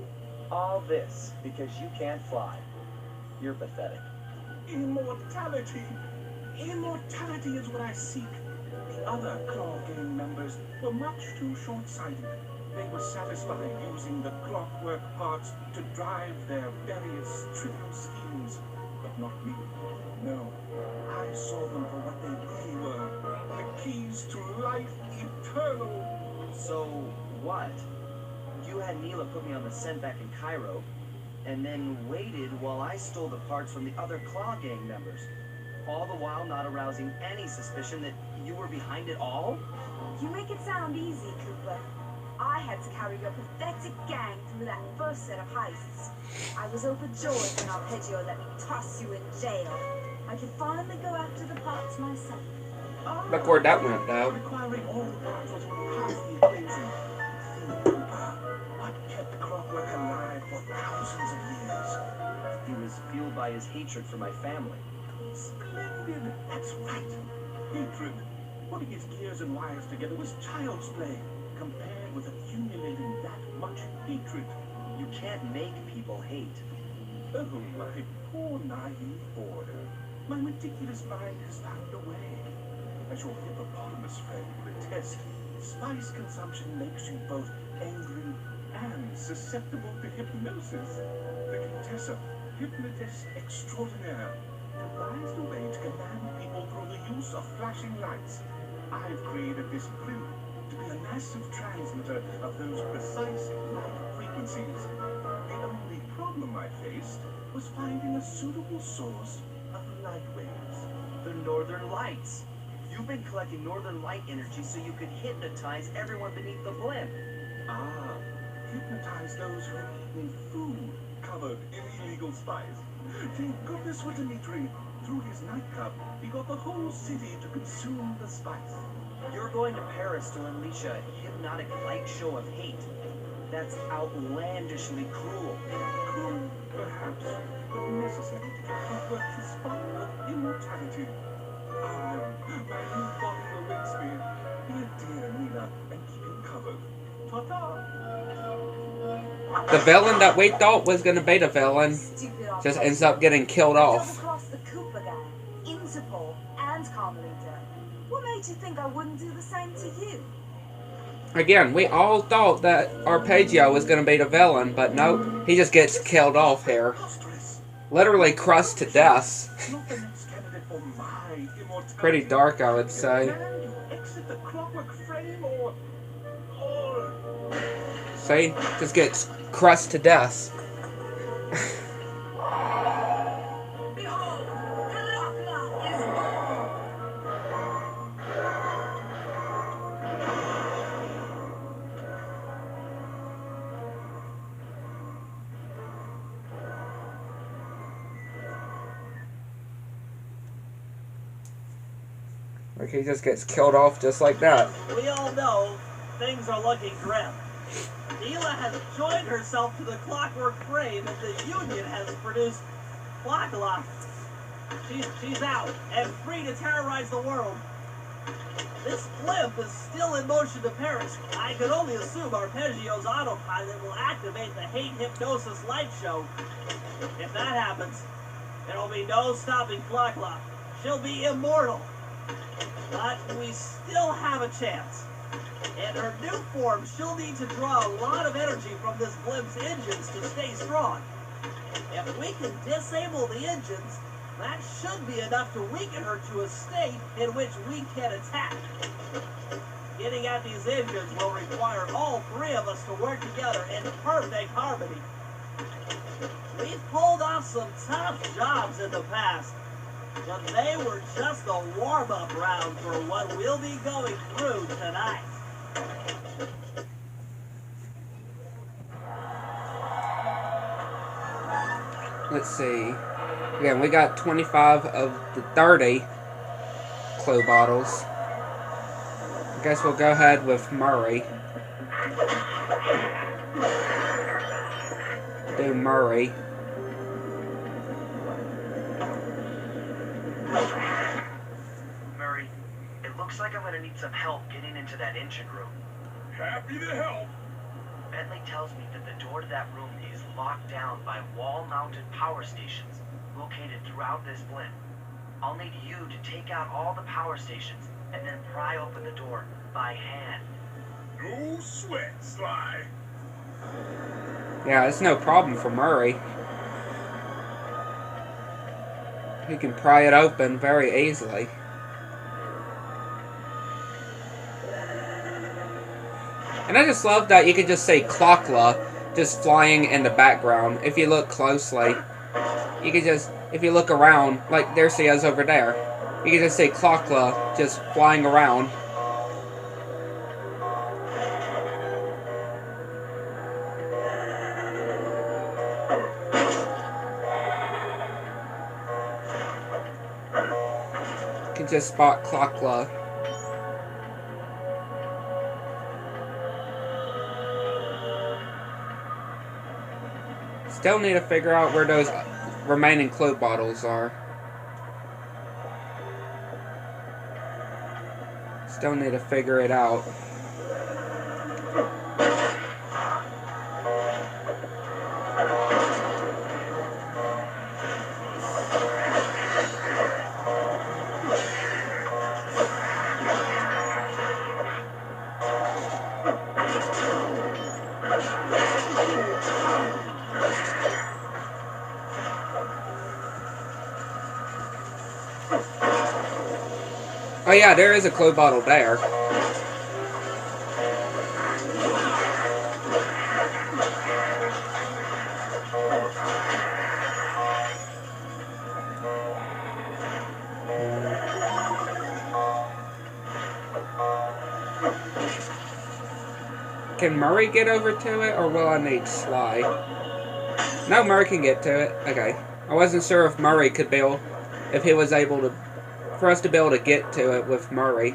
All this because you can't fly. You're pathetic. Immortality. Immortality is what I seek. The other Claw Gang members were much too short-sighted. They were satisfied using the clockwork parts to drive their various trivial schemes. But not me. No. I saw them for what they really were. The keys to life eternal. So, what? You had Neela put me on the scent back in Cairo, and then waited while I stole the parts from the other Claw Gang members. All the while not arousing any suspicion that you were behind it all? You make it sound easy, Cooper. I had to carry your pathetic gang through that first set of heists. I was overjoyed when Arpeggio let me toss you in jail. I could finally go after the parts myself. Look where that went, though. Requiring all the parts was half the equation. What kept clockwork alive for thousands of years? He was fueled by his hatred for my family. Splendid. That's right. Hatred. Putting his gears and wires together was child's play, compared with accumulating that much hatred. You can't make people hate. Oh, my poor naive boy. My ridiculous mind has found a way. As your hippopotamus friend will attest, spice consumption makes you both angry and susceptible to hypnosis. The Contessa, hypnotist extraordinaire, devised a way to command people through the use of flashing lights. I've created this blue to be a massive transmitter of those precise light frequencies. The only problem I faced was finding a suitable source of light waves. The Northern Lights. You've been collecting Northern Light energy so you could hypnotize everyone beneath the blimp. Ah, hypnotize those who have eaten food covered in illegal spice. Thank goodness for Dimitri. Through his nightclub, he got the whole city to consume the spice. You're going to Paris to unleash a hypnotic light show of hate. That's outlandishly cruel. Cruel, perhaps, but necessary to get clockwork the spark of immortality. Oh no, my new body awaits me. Be a dear, Nina, and keep it covered. Ta-ta! The villain that we thought was going to be the villain Stupid just ends up getting killed off. Double cross the Cooper gang, Interpol, and Carmelita. What made you think I wouldn't do the same to you? Again, we all thought that Arpeggio was going to be the villain, but nope, he just gets killed off here. Preposterous. Literally crushed to death. Not the next candidate for my immortality. Pretty dark, I would say. Can you exit the clockwork frame or... See? Just gets crushed to death. Behold, Kalakla is born! Like he just gets killed off just like that. We all know things are looking grim. Neela has joined herself to the clockwork frame and the Union has produced Clocklock. She's out and free to terrorize the world. This blimp is still in motion to Paris. I could only assume Arpeggio's autopilot will activate the hate hypnosis light show. If that happens, there'll be no stopping Clocklock. She'll be immortal. But we still have have a chance. In her new form, she'll need to draw a lot of energy from this blimp's engines to stay strong. If we can disable the engines, that should be enough to weaken her to a state in which we can attack. Getting at these engines will require all three of us to work together in perfect harmony. We've pulled off some tough jobs in the past, but they were just a warm-up round for what we'll be going through tonight. Let's see. Again, we got 25 of the 30 clue bottles. I guess we'll go ahead with Murray. Do Murray. Murray, it looks like I'm gonna need some help getting into that engine room. Happy to help. Bentley tells me that the door to that room is locked down by wall-mounted power stations located throughout this blimp. I'll need you to take out all the power stations and then pry open the door by hand. No sweat, Sly. Yeah, it's no problem for Murray. He can pry it open very easily. And I just love that you can just say Clockla just flying in the background. If you look closely, you can just, if you look around, like there she is over there, you can just say Clockla just flying around. You can just spot Clockla. Still need to figure out where those remaining clue bottles are. Still need to figure it out. Oh yeah, there is a clue bottle there. Can Murray get over to it, or will I need Sly? No, Murray can get to it. Okay. I wasn't sure if Murray could be able, if he was able to, for us to be able to get to it with Murray.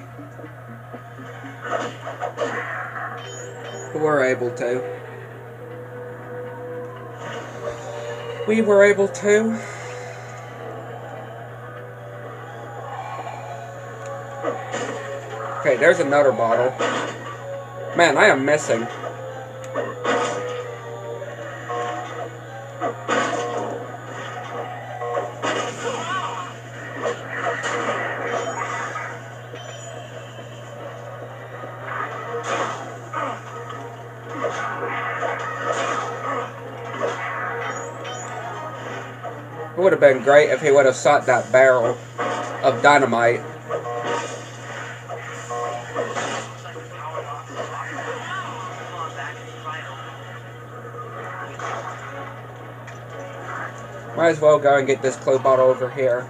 But we're able to. We were able to. Okay, there's another bottle. Man, I am missing. It would have been great if he would have shot that barrel of dynamite. Might as well go and get this clue bottle over here.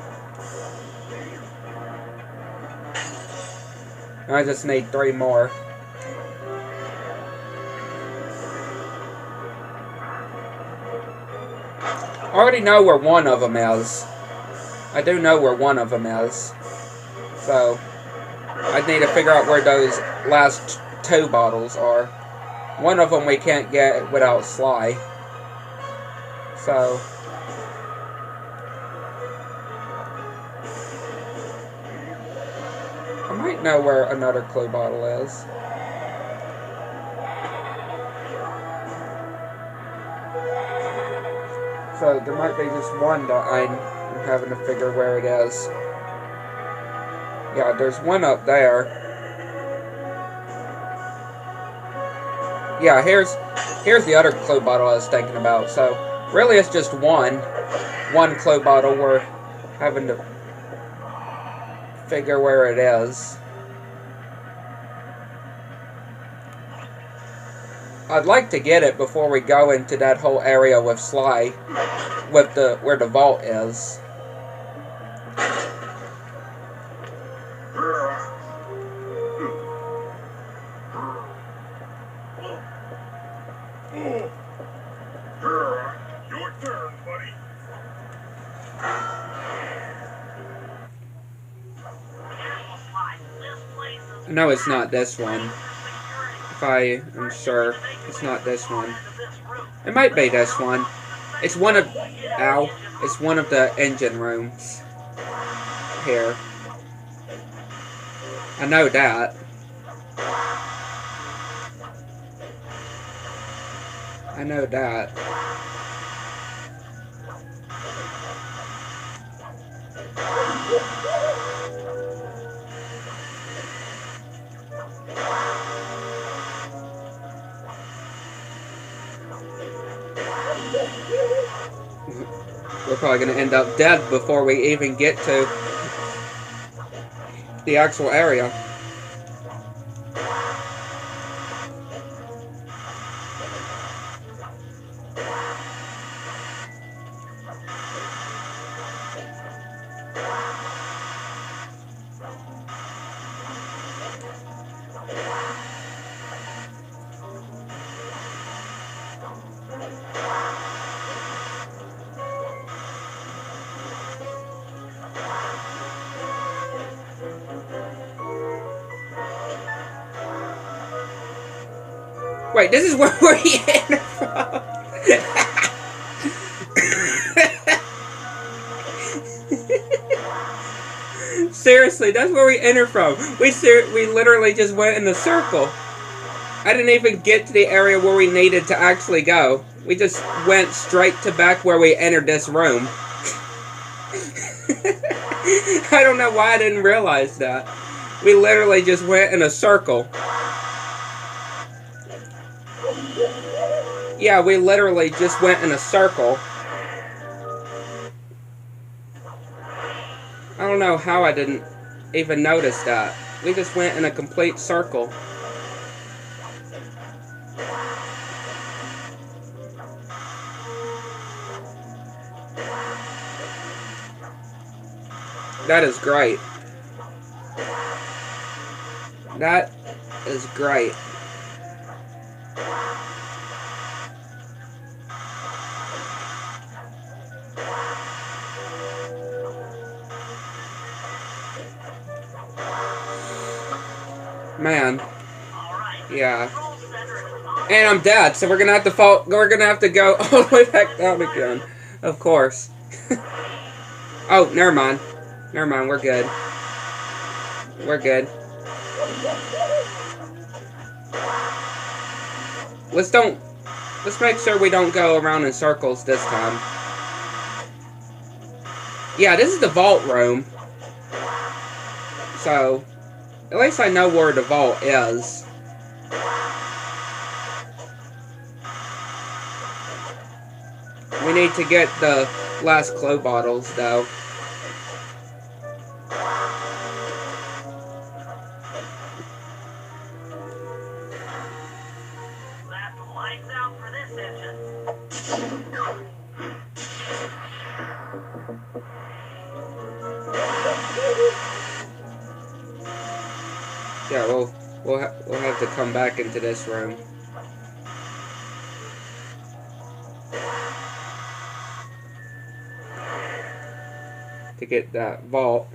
I just need 3 more. I already know where one of them is. I do know where one of them is. So, I need to figure out where those last 2 bottles are. One of them we can't get without Sly. So, I might know where another clue bottle is. So there might be just one that I'm having to figure where it is. Yeah, there's one up there. Yeah, here's the other clue bottle I was thinking about. So really, it's just one clue bottle. We're having to figure where it is. I'd like to get it before we go into that whole area with Sly, with where the vault is. Your turn, buddy. Careful, Sly. This place is No, it's not this one. security. If I am sure, it's not this one. It might be this one. It's one of, ow, it's one of the engine rooms. Here. I know that. I know that. We're probably going to end up dead before we even get to the actual area. Wait, this is where we're in from. Seriously, that's where we enter from. We literally just went in a circle. I didn't even get to the area where we needed to actually go. We just went straight to back where we entered this room. I don't know why I didn't realize that. We literally just went in a circle. Yeah, we literally just went in a circle. I don't know how I didn't even notice that. We just went in a complete circle. That is great. That is great. Man. Yeah. And I'm dead, so we're gonna have to fall. We're gonna have to go all the way back down again. Of course. Oh, never mind. Never mind. We're good. We're good. Let's make sure we don't go around in circles this time. Yeah, this is the vault room. So, at least I know where the vault is. We need to get the last clue bottles, though. That's lights out for this engine. Yeah, we'll have to come back into this room. To get that vault.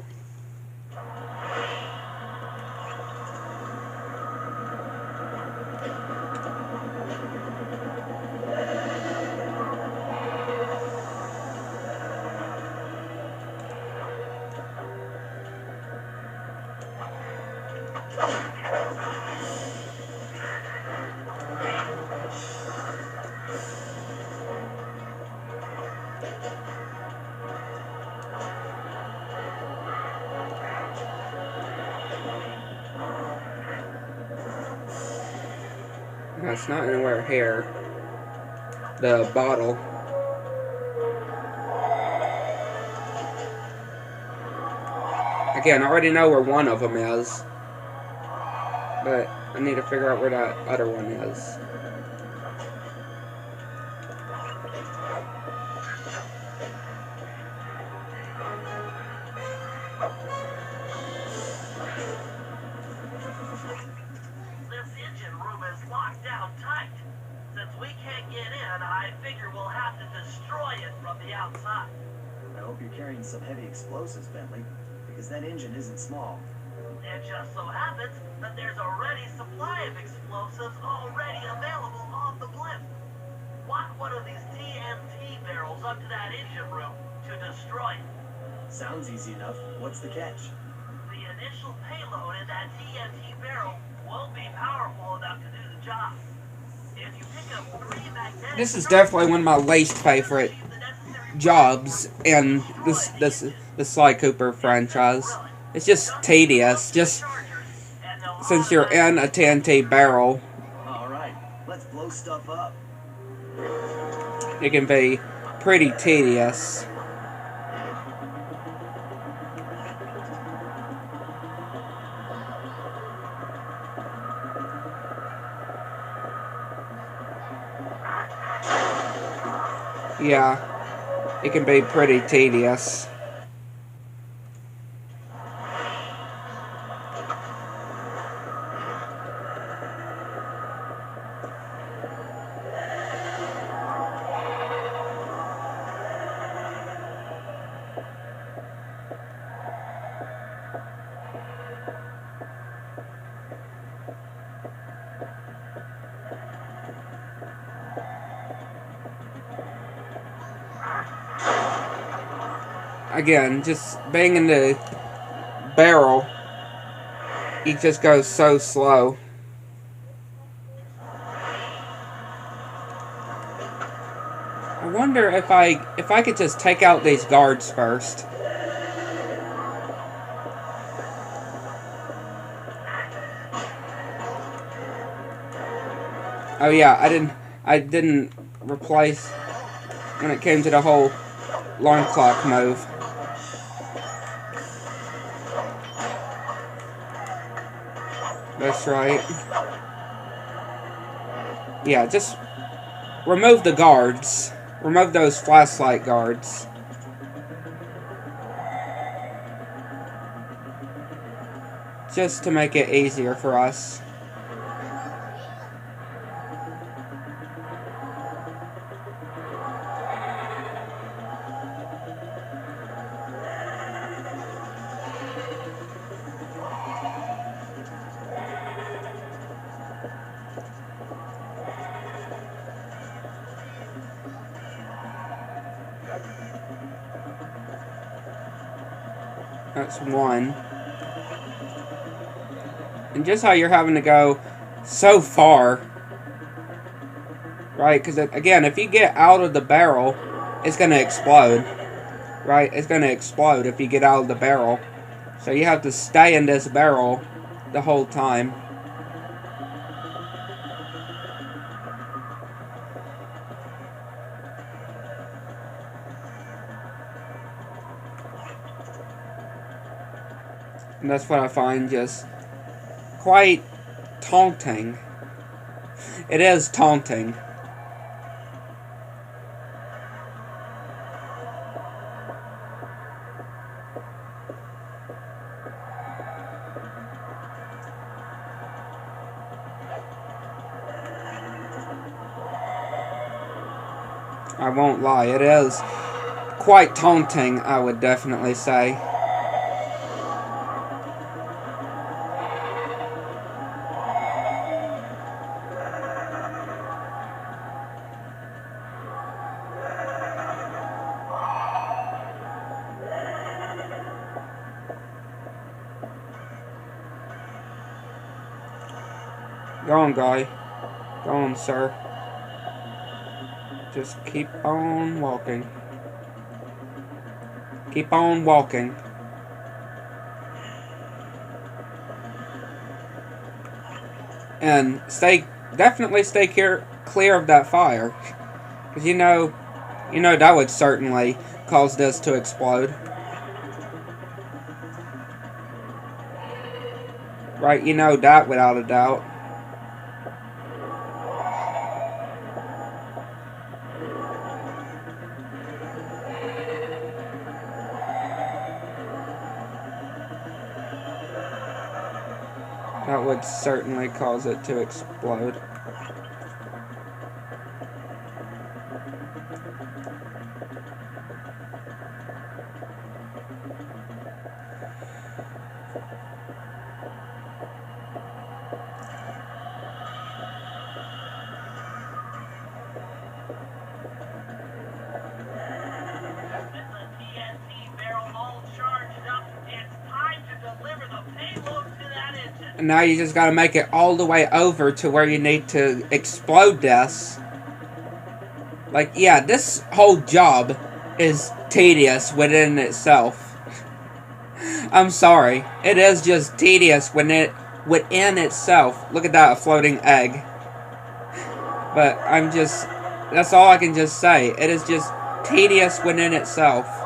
It's not anywhere here. The bottle. Again, I already know where one of them is. But I need to figure out where that other one is. This engine room is locked down tight. Since we can't get in, I figure we'll have to destroy it from the outside. I hope you're carrying some heavy explosives, Bentley, because that engine isn't small. It just so happens that there's a ready supply of explosives already available on the blimp. Walk one of these TNT barrels up to that engine room to destroy it. Sounds easy enough. What's the catch? The initial payload in that TNT barrel won't be powerful enough to do the job. If you pick up 3 magnetic This is definitely one of my least favorite jobs in the Sly Cooper franchise. It's just tedious, just since you're in a TNT barrel. Alright, let's blow stuff up. It can be pretty tedious. Yeah, it can be pretty tedious. Again, just banging the barrel, it just goes so slow. I wonder if I could just take out these guards first. Oh yeah, I didn't replace when it came to the whole alarm clock move. That's right. Yeah, just remove the guards. Remove those flashlight guards. Just to make it easier for us. That's one. And just how you're having to go so far, right? Because, again, if you get out of the barrel, it's going to explode, right? It's going to explode if you get out of the barrel. So you have to stay in this barrel the whole time. And that's what I find just quite taunting. It is taunting. I won't lie, it is quite taunting, I would definitely say. Go on, guy. Go on, sir. Just keep on walking. Keep on walking. And stay definitely stay clear of that fire. Because you know that would certainly cause this to explode. Right, you know that without a doubt. That would certainly cause it to explode. And now you just gotta make it all the way over to where you need to explode this. Like, yeah, this whole job is tedious within itself. I'm sorry. It is just tedious within itself. Look at that, a floating egg. But that's all I can just say. It is just tedious within itself.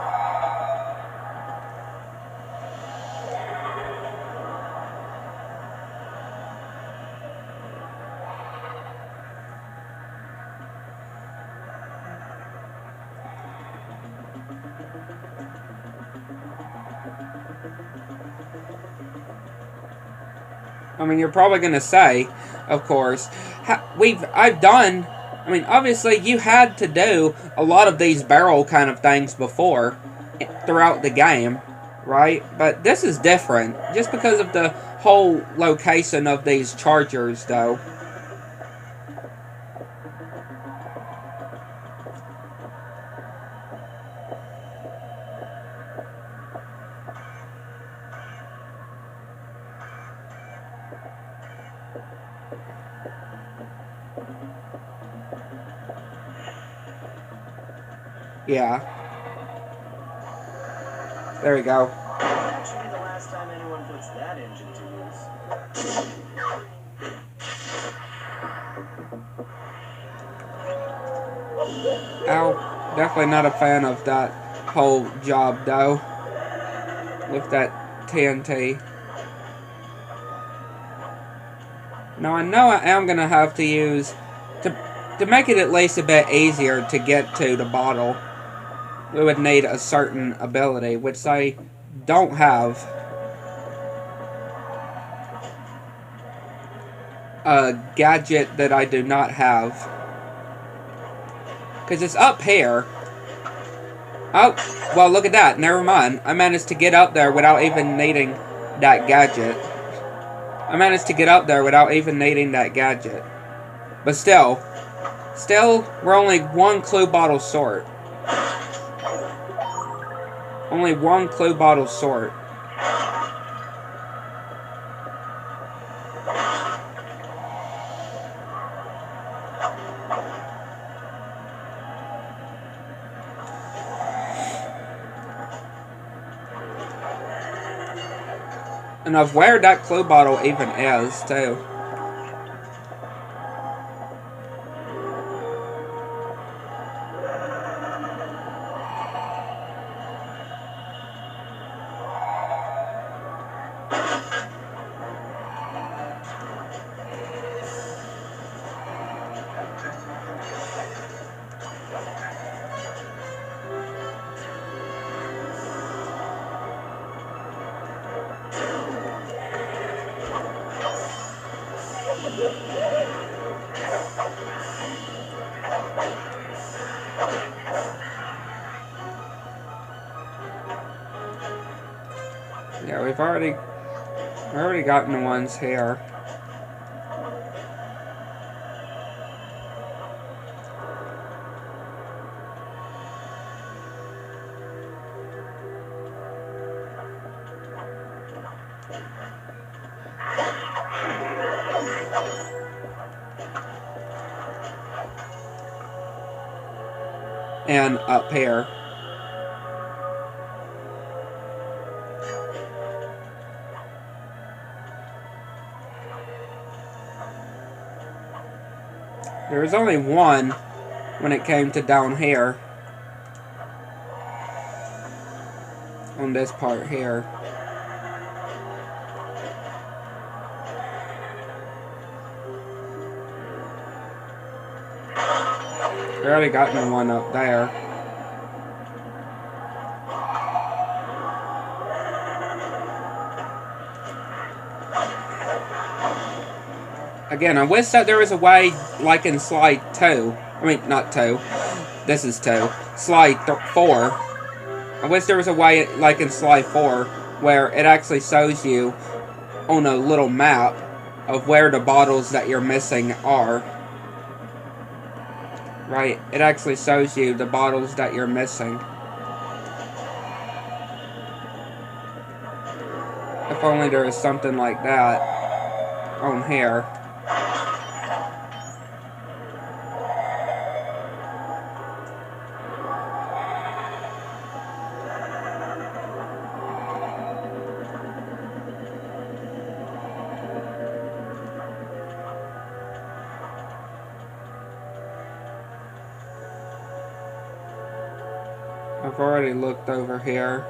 I mean, you're probably gonna say, of course, I mean, obviously you had to do a lot of these barrel kind of things before, throughout the game, right? But this is different, just because of the whole location of these chargers, though. Yeah. There we go. That should be the last time anyone puts that engine to use. Ow. Definitely not a fan of that whole job, though. With that TNT. Now, I know I am going to have to use... To make it at least a bit easier to get to the bottle, we would need a certain ability, which I don't have. A gadget that I do not have. Because it's up here. Oh, well, look at that. Never mind. I managed to get up there without even needing that gadget. But still, we're only one clue bottle short. Only one clue bottle short. And of where that clue bottle even is, too. Yeah, we've already gotten the ones here. And up here. There was only one when it came to down here. On this part here. We already gotten one up there. Again, I wish that there was a way, like in slide 2. I mean, not 2. This is 2. Slide 4. I wish there was a way, like in slide 4, where it actually shows you on a little map of where the bottles that you're missing are. Right? It actually shows you the bottles that you're missing. If only there was something like that on here. I've already looked over here.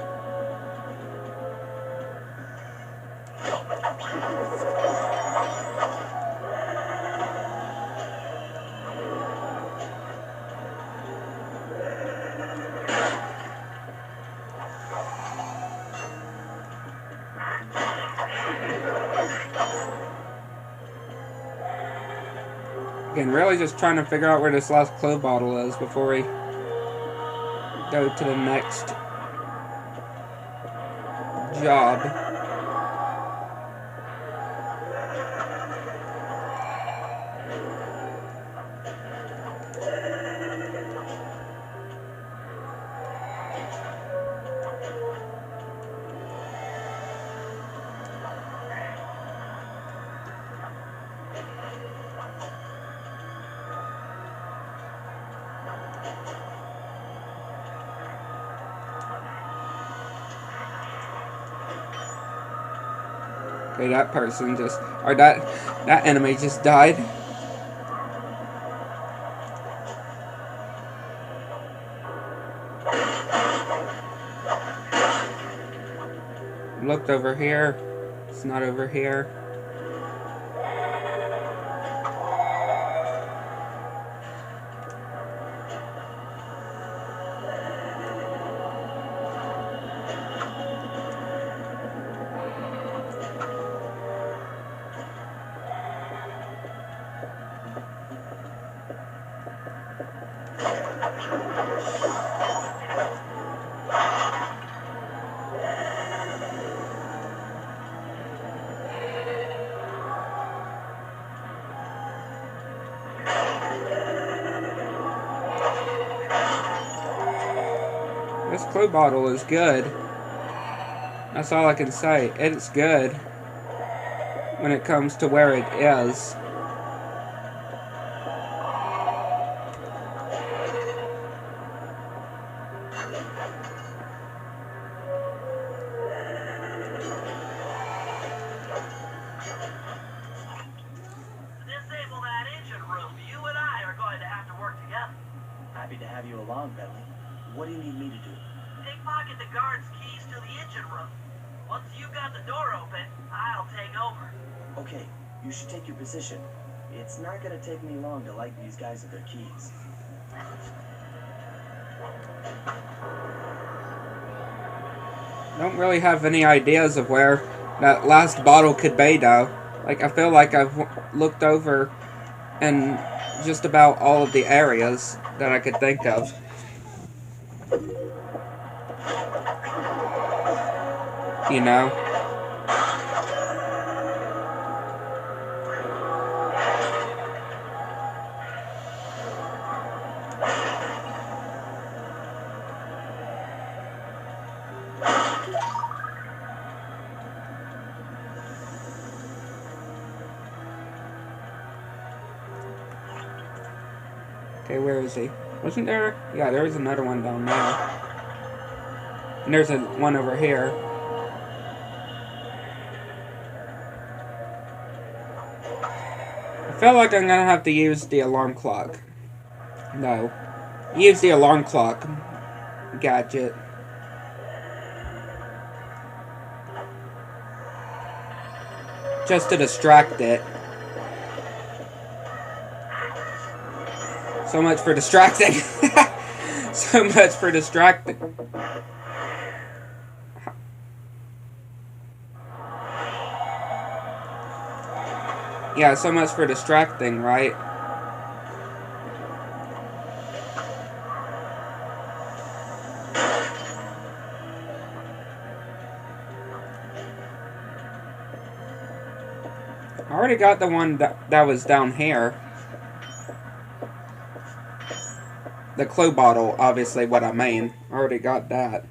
Again, really just trying to figure out where this last clue bottle is before we go to the next job. Okay, that person just, or that enemy just died. Looked over here. It's not over here. This clue bottle is good. That's all I can say. It's good when it comes to where it is. Disable that engine room. You and I are going to have to work together. Happy to have you along, Bentley. What do you need me to do? Pickpocket the guard's keys to the engine room. Once you've got the door open, I'll take over. Okay, you should take your position. It's not gonna take me long to light these guys at their keys. Don't really have any ideas of where that last bottle could be, though. Like, I feel like I've looked over in just about all of the areas that I could think of. You know? Okay, where is he? Wasn't there? Yeah, there was another one down there. And there's one over here. I feel like I'm gonna have to use the alarm clock. No. Use the alarm clock gadget. Just to distract it. So much for distracting. So much for distracting. Yeah, so much for distracting, right? I already got the one that was down here. The clue bottle, obviously, what I mean. I already got that.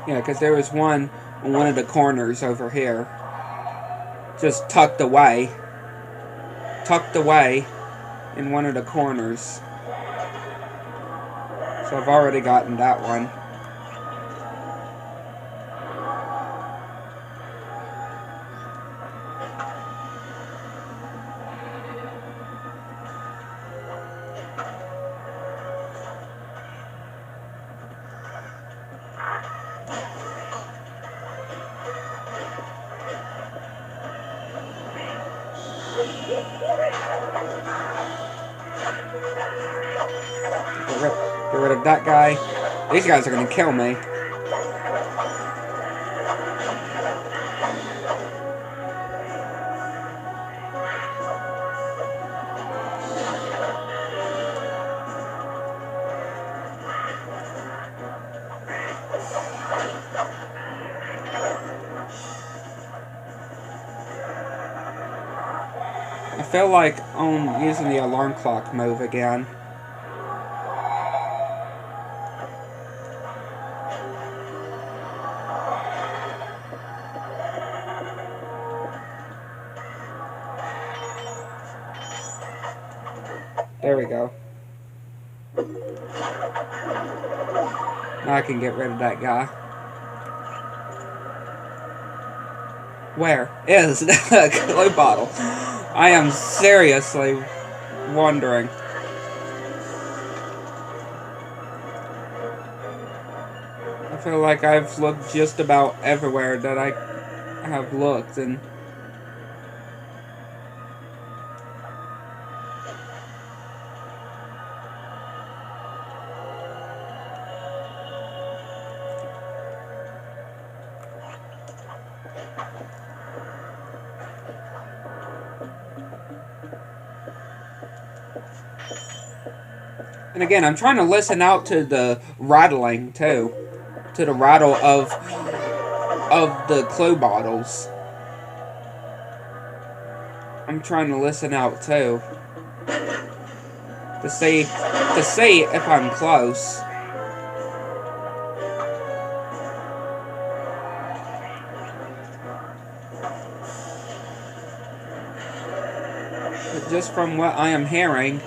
Yeah, because there was one on one of the corners over here. Just tucked away. Tucked away in one of the corners. So I've already gotten that one. Get rid of that guy. These guys are gonna kill me. I feel like I'm using the alarm clock move again. There we go. Now I can get rid of that guy. Where is the glue bottle? I am seriously wondering. I feel like I've looked just about everywhere that I have looked, and again, I'm trying to listen out to the rattling too, to the rattle of the clue bottles. I'm trying to listen out too, to see if I'm close. But just from what I am hearing,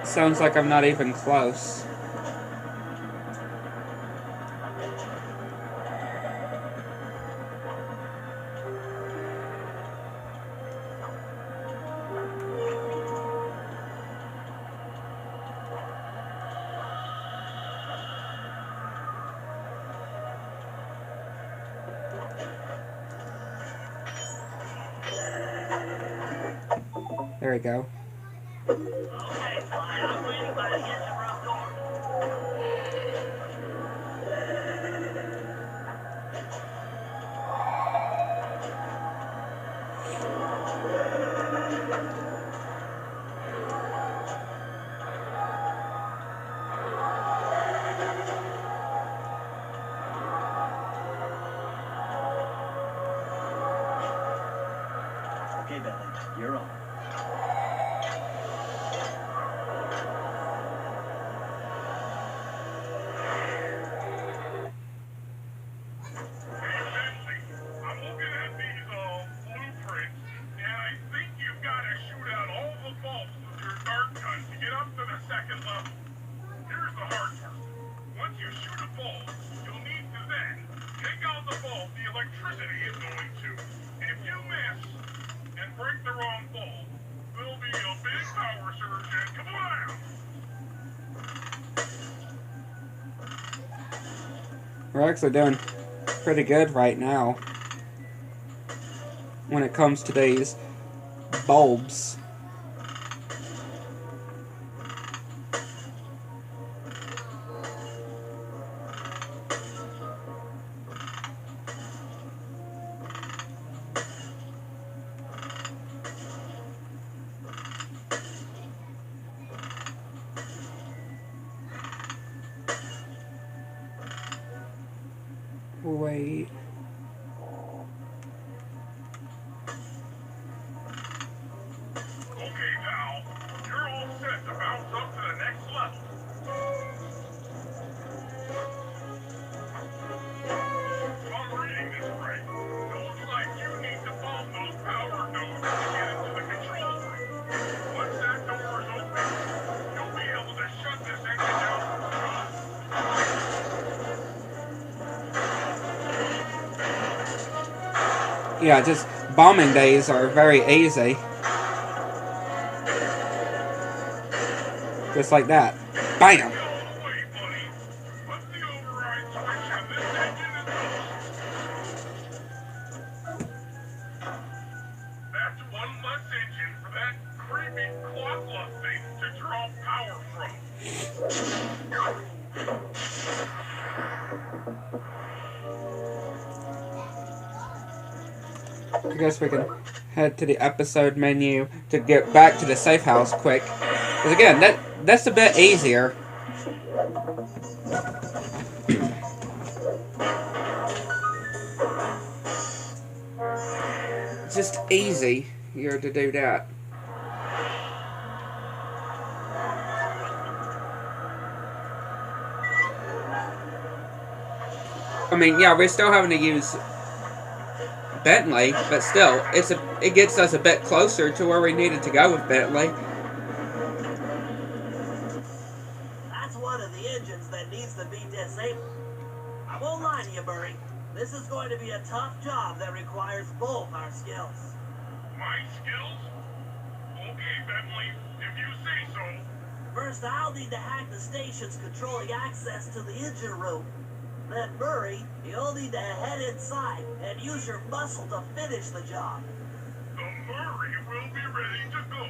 sounds like I'm not even close. There we go. Okay, Sly, I'm waiting by the engine room door. Okay, Billy, you're on. electricity is going to. If you miss and break the wrong bulb, there'll be a big power surge and kablam! We're actually doing pretty good right now when it comes to these bulbs. Wait. Okay, pal. You're all set to bounce up to the next level. If I'm reading this right, it looks like you need to bomb those power nodes to get into the control room. Once that door is open, you'll be able to shut this engine down for good. Yeah, just bombing days are very easy. Just like that. Bam! Get out of the way, buddy. Put the override switch and this engine is toast. That's one less engine for that creepy clock thing to draw power from. I guess we can head to the episode menu to get back to the safe house quick. Because again, that's a bit easier. Just easy here to do that. I mean, yeah, we're still having to use Bentley, but still, it gets us a bit closer to where we needed to go with Bentley. That's one of the engines that needs to be disabled. I won't lie to you, Murray. This is going to be a tough job that requires both our skills. My skills? Okay, Bentley, if you say so. First, I'll need to hack the stations controlling access to the engine room. Then, Murray, you'll need to head inside and use your muscle to finish the job. The Murray will be ready to go.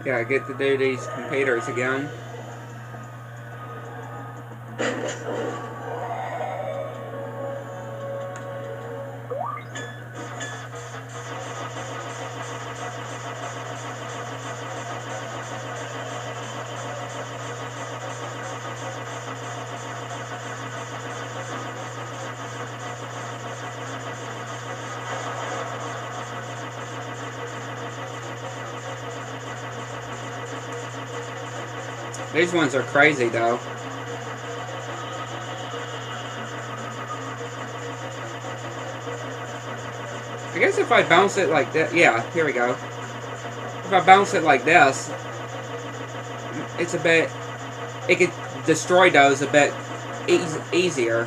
Yeah, I get to do these computers again. These ones are crazy, though. I guess if I bounce it like that, yeah, here we go. If I bounce it like this, it's a bit, it could destroy those a bit easier.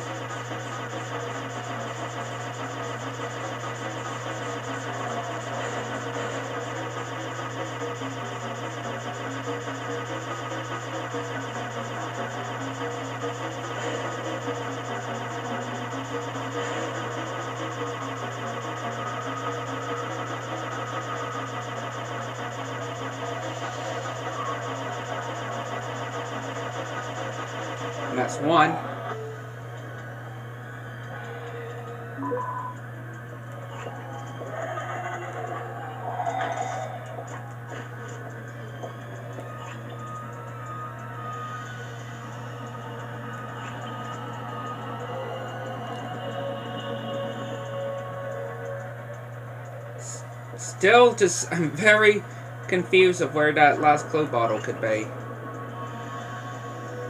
And that's one. Still just, I'm very confused of where that last clue bottle could be.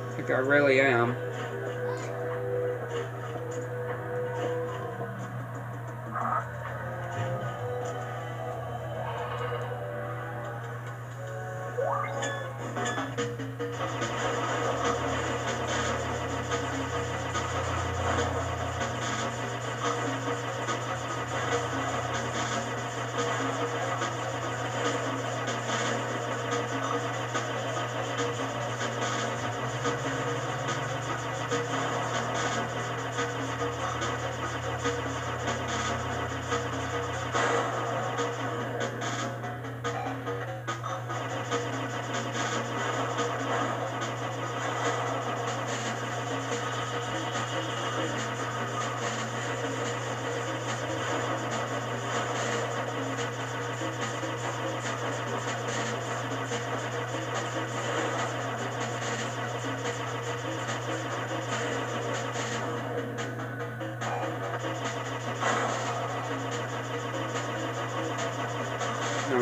I think I really am.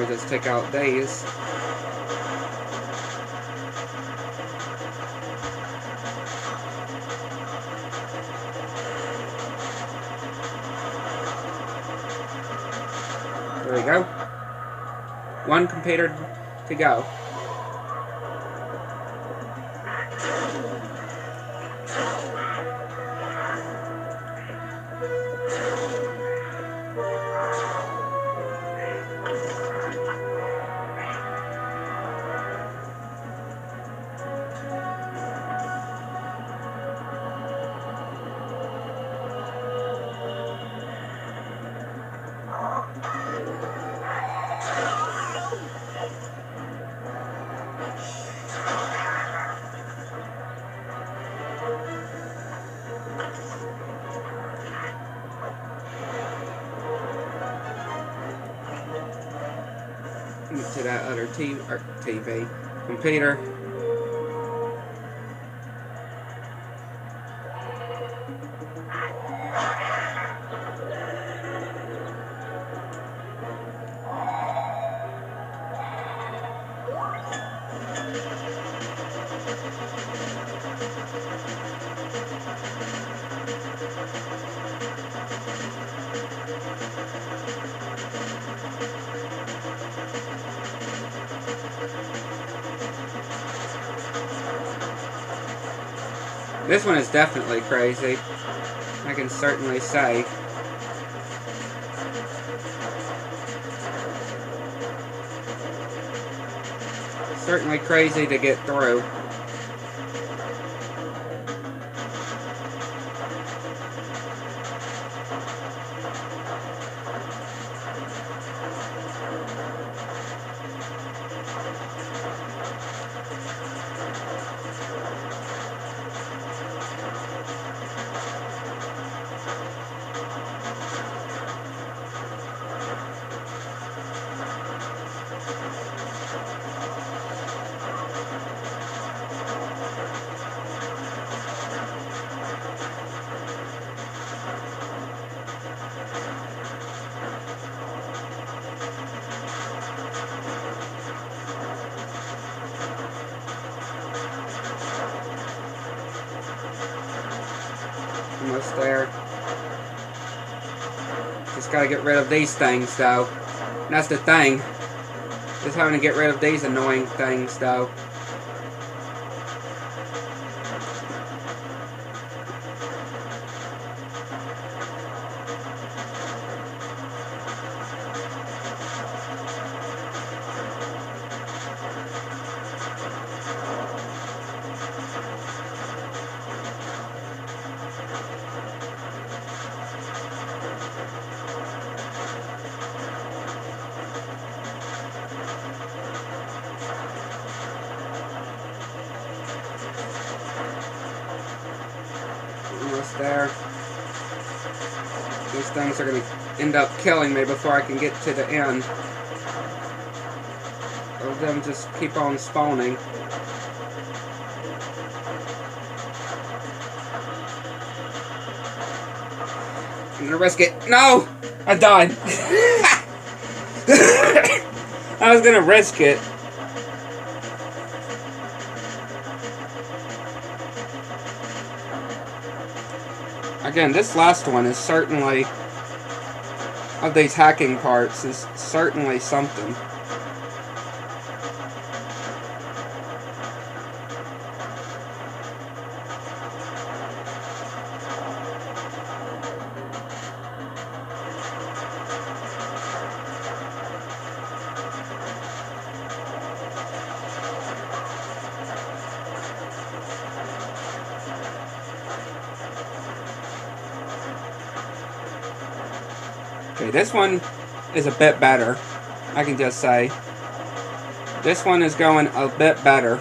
me just take out these. There we go. One computer to go. To that other TV computer. This one is definitely crazy, I can certainly say. Certainly crazy to get through. Almost there. Just gotta get rid of these things though. And that's the thing. Just having to get rid of these annoying things though. Almost there. These things are going to end up killing me before I can get to the end. Or them just keep on spawning. I'm gonna risk it. No! I died. I was gonna risk it. Again, this last one is certainly, of these hacking parts, is certainly something. Okay, this one is a bit better, I can just say. This one is going a bit better.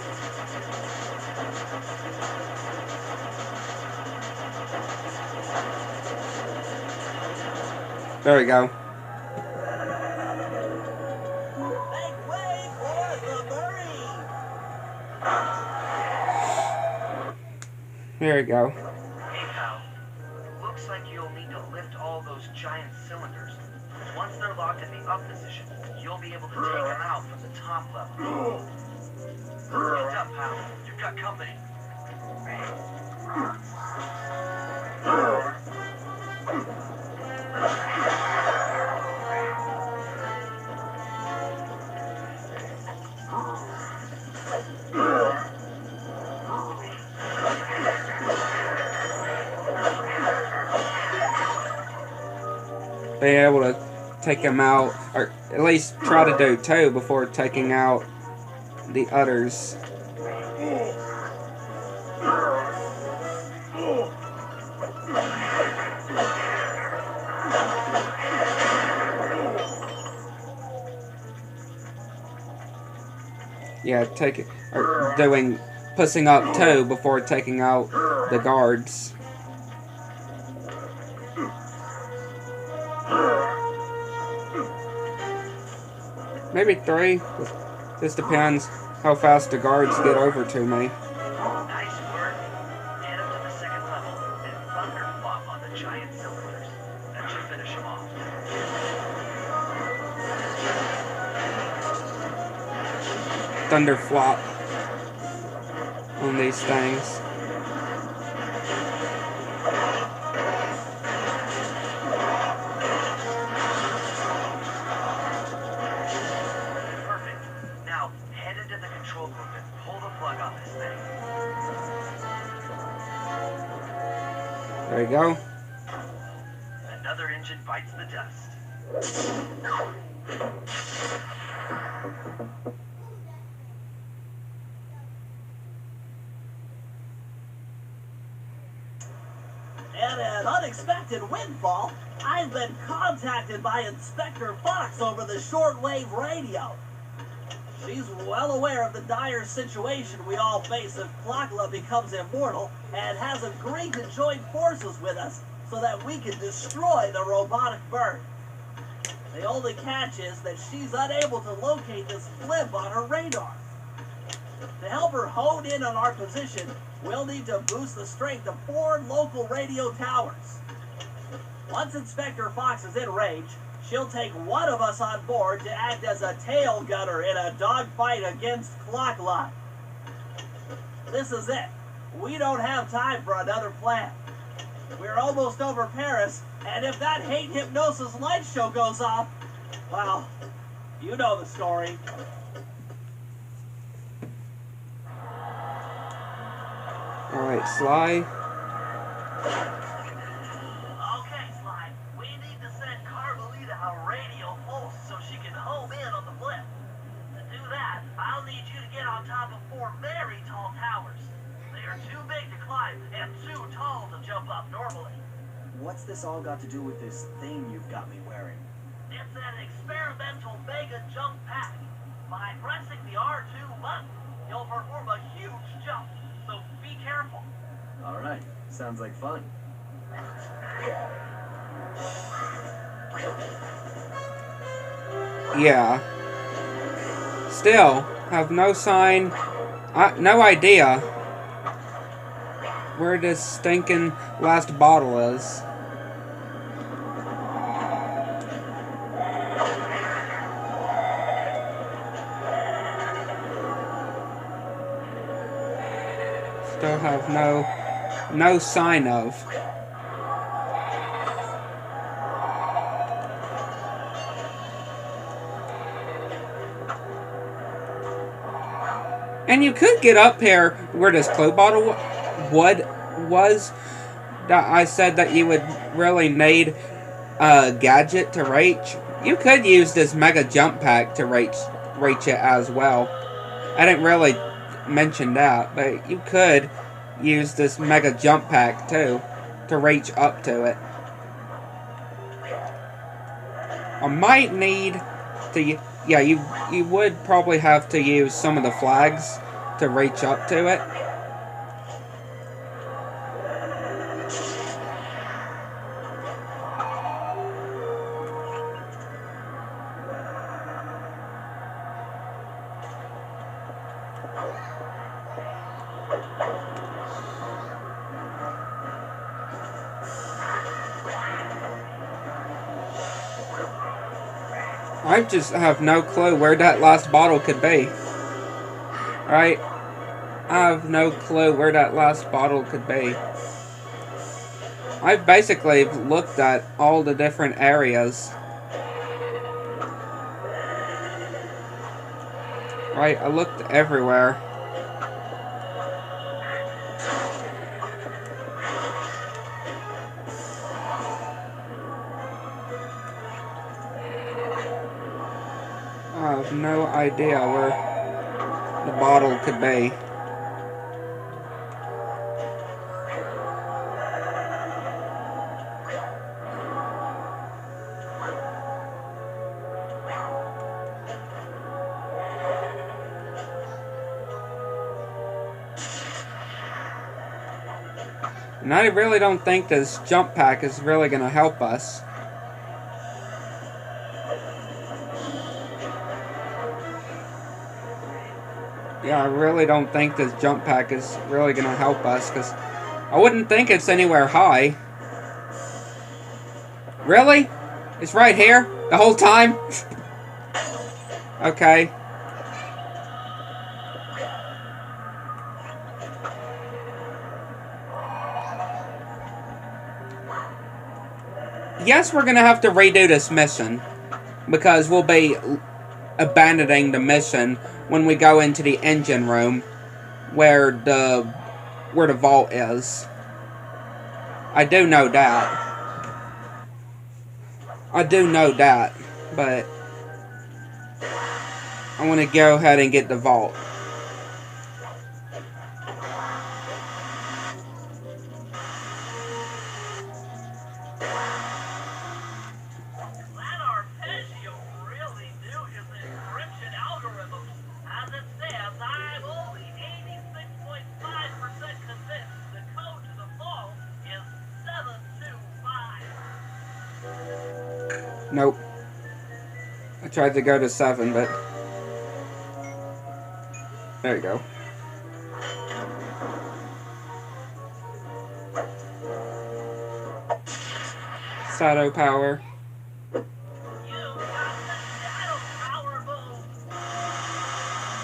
There we go. Make way for the Marine! There we go. Hey, pal. Looks like you'll need to lift all those giant cylinders. Once they're locked in the up position, You'll be able to take them out from the top level. Lift up, pal. You've got company. Be able to take him out, or at least try to do 2 before taking out the others. Yeah, pushing up 2 before taking out the guards. Maybe 3. This depends how fast the guards get over to me. Nice work. Head up to the second level and thunderflop on the giant cylinders. That should finish him off. Thunderflop on these things. There you go. Another engine bites the dust. And an unexpected windfall, I've been contacted by Inspector Fox over the shortwave radio. She's well aware of the dire situation we all face if Klakla becomes immortal and has agreed to join forces with us so that we can destroy the robotic bird. The only catch is that she's unable to locate this blimp on her radar. To help her hone in on our position, we'll need to boost the strength of 4 local radio towers. Once Inspector Fox is in range, she'll take one of us on board to act as a tail gunner in a dogfight against Klakla. This is it. We don't have time for another plan. We're almost over Paris, and if that hate hypnosis light show goes off, well, you know the story. Alright, Sly. Okay, Sly. We need to send Carmelita a radio pulse so she can home in on the blimp. To do that, I'll need you to get on top of 4 very tall towers. They are too big to climb and too tall to jump up normally. What's this all got to do with this thing you've got me wearing? It's an experimental mega jump pack. By pressing the R2 button, you'll perform a huge jump, so be careful. Alright, sounds like fun. Yeah. Still, have no sign, no idea where this stinking last bottle is. Still have no sign of. And you could get up here where this clue bottle was. That I said that you would really need a gadget to reach. You could use this mega jump pack to reach it as well. I didn't really mention that, but you could use this mega jump pack too to reach up to it. I might need to, yeah, you would probably have to use some of the flags to reach up to it. I just have no clue where that last bottle could be. Right? I have no clue where that last bottle could be. I've basically looked at all the different areas. Right? I looked everywhere. I have no idea where the bottle could be. And I really don't think this jump pack is really going to help us. Yeah, I really don't think this jump pack is really going to help us, because I wouldn't think it's anywhere high. Really? It's right here? The whole time? Okay. Yes, we're going to have to redo this mission, because we'll be abandoning the mission when we go into the engine room where the vault is. I do know that. I do know that, but I want to go ahead and get the vault. Nope. I tried to go to 7, but... There you go. Shadow power.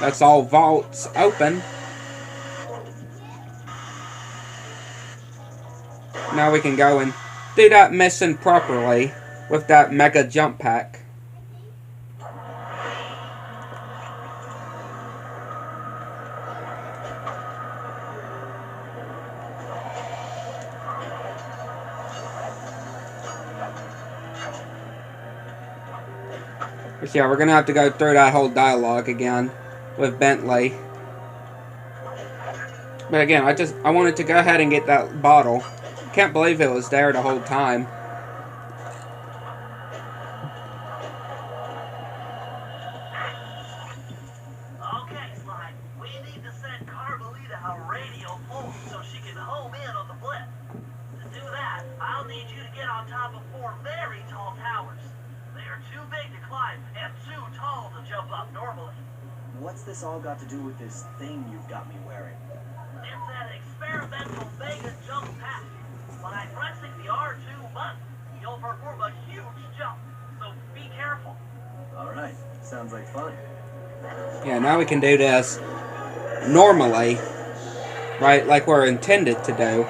That's all vaults open. Now we can go and do that mission properly with that mega jump pack. But yeah, we're gonna have to go through that whole dialogue again with Bentley. But again, I wanted to go ahead and get that bottle. Can't believe it was there the whole time. Okay, Slide. We need to send Carmelita a radio pulse so she can home in on the blip. To do that, I'll need you to get on top of 4 very tall towers. They are too big to climb and too tall to jump up normally. What's this all got to do with this thing you've got me wearing? It's an experimental mega jump pack. By pressing the R2 button, you'll perform a huge jump, so be careful. Alright, sounds like fun. Yeah, now we can do this normally, right, like we're intended to do.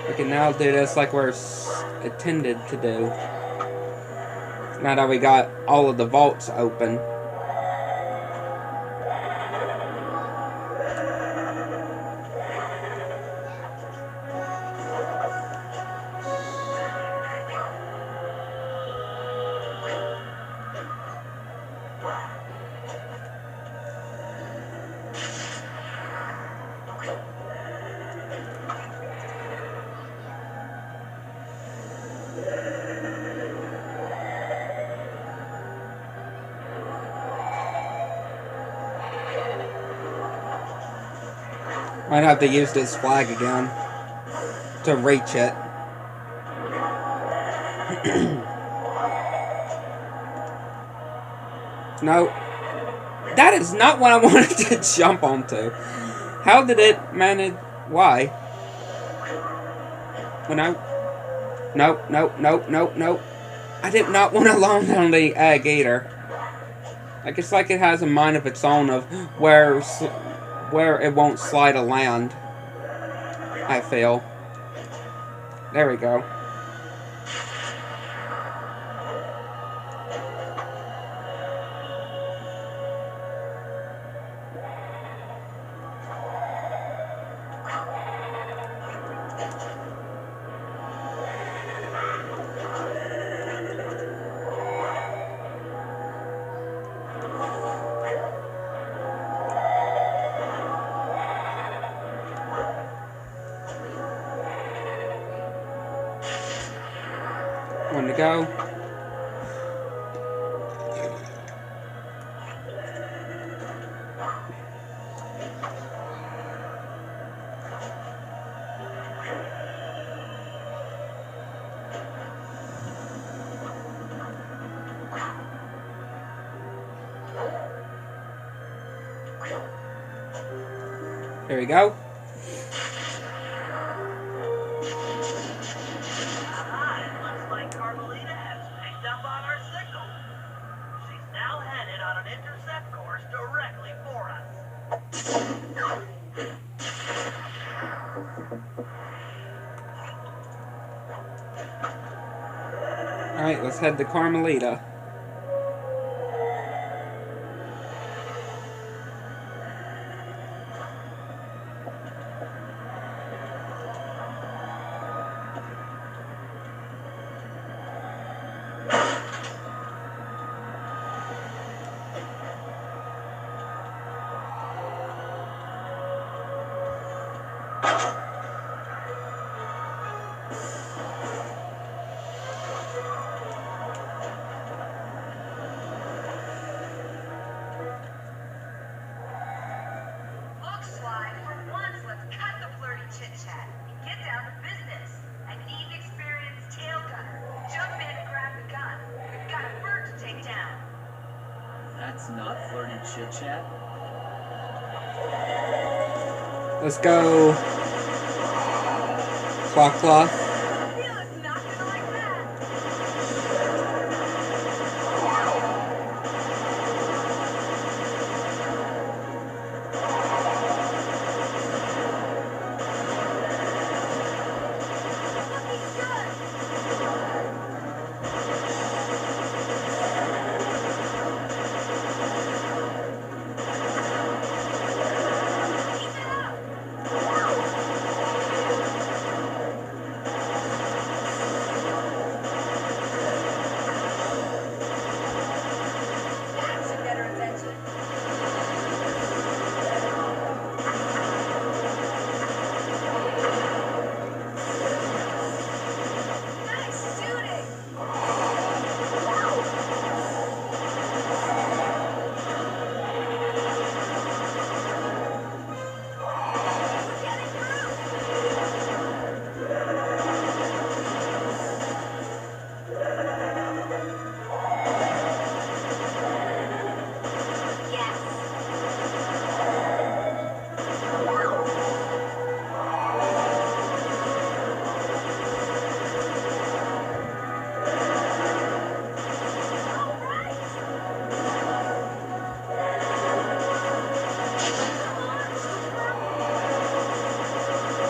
We can now do this like we're intended to do. Now that we got all of the vaults open. Might have to use this flag again to reach it. No, that is not what I wanted to jump onto. How did it manage? Why? When I... Nope, nope, nope, nope, nope. I did not want to land on the egg either. Like, it's like it has a mind of its own of where it won't slide a land. I feel. There we go. One to go. Here we go. Alright, let's head to Carmelita. That's not flirty chit-chat. Let's go. Cloth.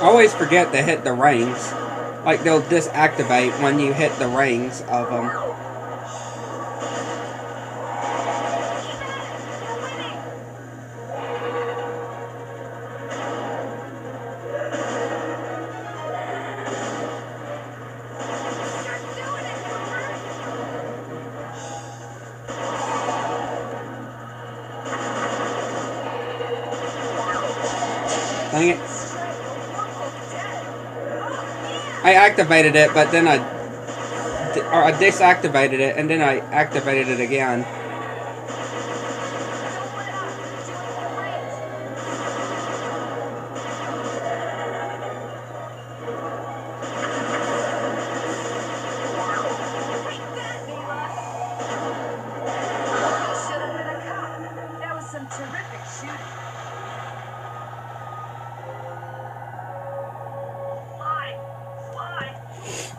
I always forget to hit the rings. Like, they'll disactivate when you hit the rings of them. Dang it. I activated it, but then I disactivated it, and then I activated it again. That was some terrific shooting.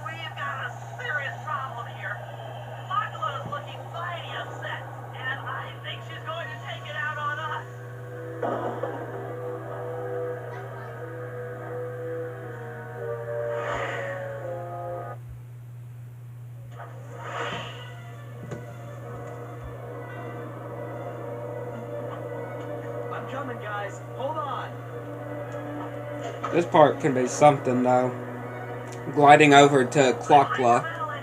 We've got a serious problem here. I'm coming, guys. Hold on. This part can be something, though. Gliding over to Clockla. I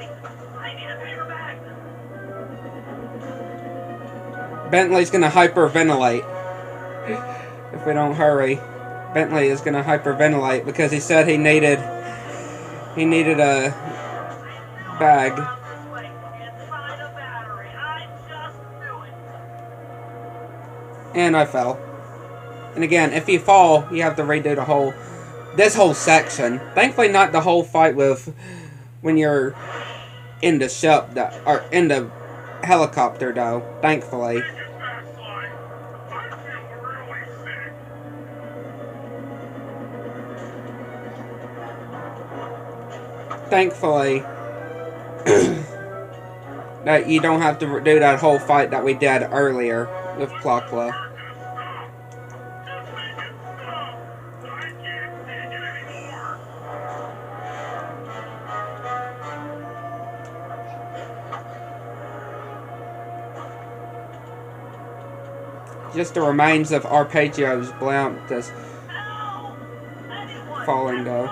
need a paper bag. Bentley's gonna hyperventilate. If we don't hurry. Bentley is gonna hyperventilate because he said he needed a bag. And I fell. And again, if you fall, you have to redo this whole section. Thankfully, not the whole fight with when you're in the ship, or in the helicopter, though. Thankfully. Thankfully, that you don't have to do that whole fight that we did earlier with Clockla. Just the remains of Arpeggio's blimp just falling though.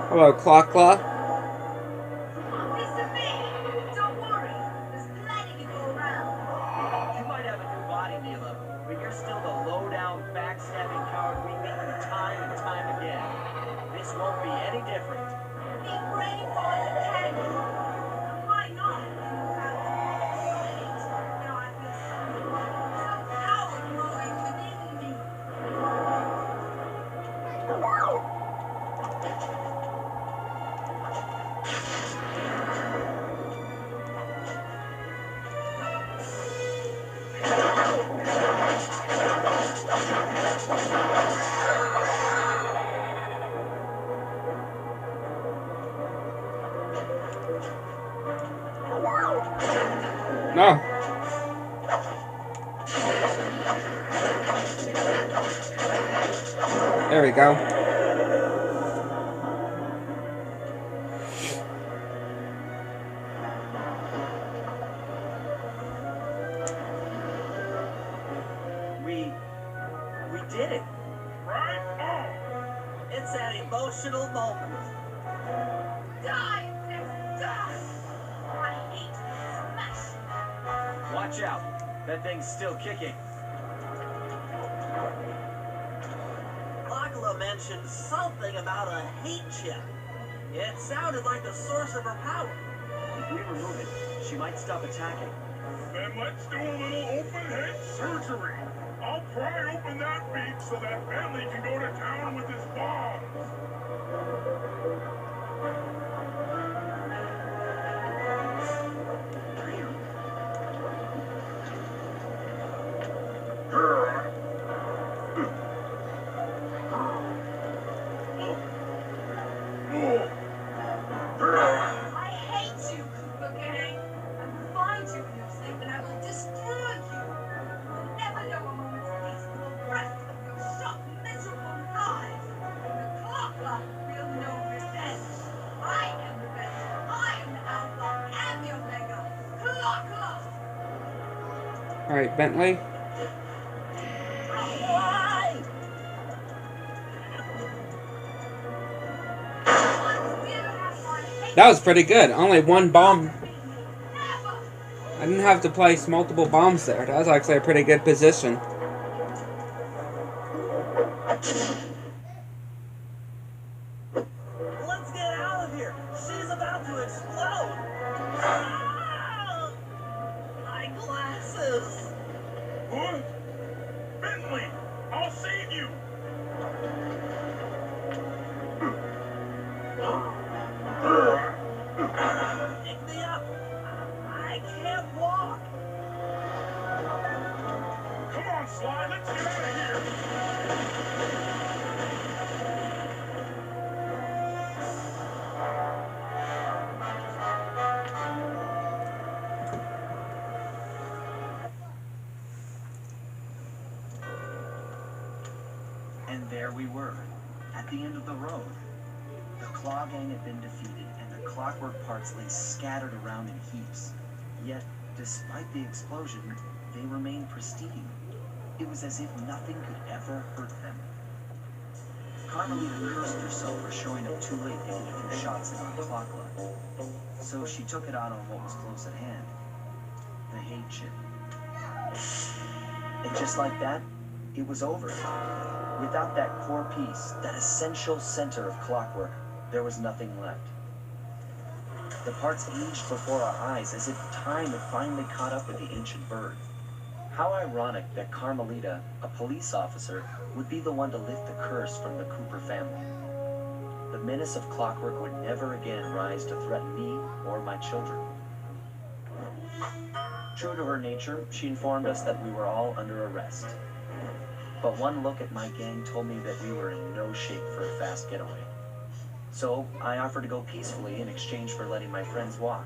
Hello, Clockla. Don't worry, there's plenty to go around. You might have a new body, Mila, but you're still the low-down, backstabbing coward we've beaten time and time again. This won't be any different. Be brave for the candy. Why not? Now I feel some power growing within me. No. There we go. We did it. Right on. It's an emotional moment. Die, Nick, die! I hate smash. Watch out. That thing's still kicking. Lachlan mentioned something about a hate chip. It sounded like the source of her power. If we remove it, she might stop attacking. Then let's do a little open head surgery. I'll pry open that beak so that Bentley can go to town with his bombs. I hate you, Koopa Gang. I will find you in your sleep and I will destroy you. You'll never know a moment's peace for the rest of your short, miserable lives. The Clockla will know revenge. I am revenge. I am the Alpha and the Omega. Clockla! Alright, Bentley. Why? That was pretty good. Only one bomb. I didn't have to place multiple bombs there. That was actually a pretty good position. Let's get out of here. She's about to explode. Ah! My glasses. What? Bentley, I'll save you. Pick me up. there we were, at the end of the road. The Claw Gang had been defeated, and the clockwork parts lay scattered around in heaps. Yet, despite the explosion, they remained pristine. It was as if nothing could ever hurt them. Carmelita cursed herself for showing up too late to get a few shots in on Clockla. So she took it out on what was close at hand, the hate chip. And just like that, it was over. Without that core piece, that essential center of clockwork, there was nothing left. The parts aged before our eyes as if time had finally caught up with the ancient bird. How ironic that Carmelita, a police officer, would be the one to lift the curse from the Cooper family. The menace of clockwork would never again rise to threaten me or my children. True to her nature, she informed us that we were all under arrest. But one look at my gang told me that we were in no shape for a fast getaway. So I offered to go peacefully in exchange for letting my friends walk.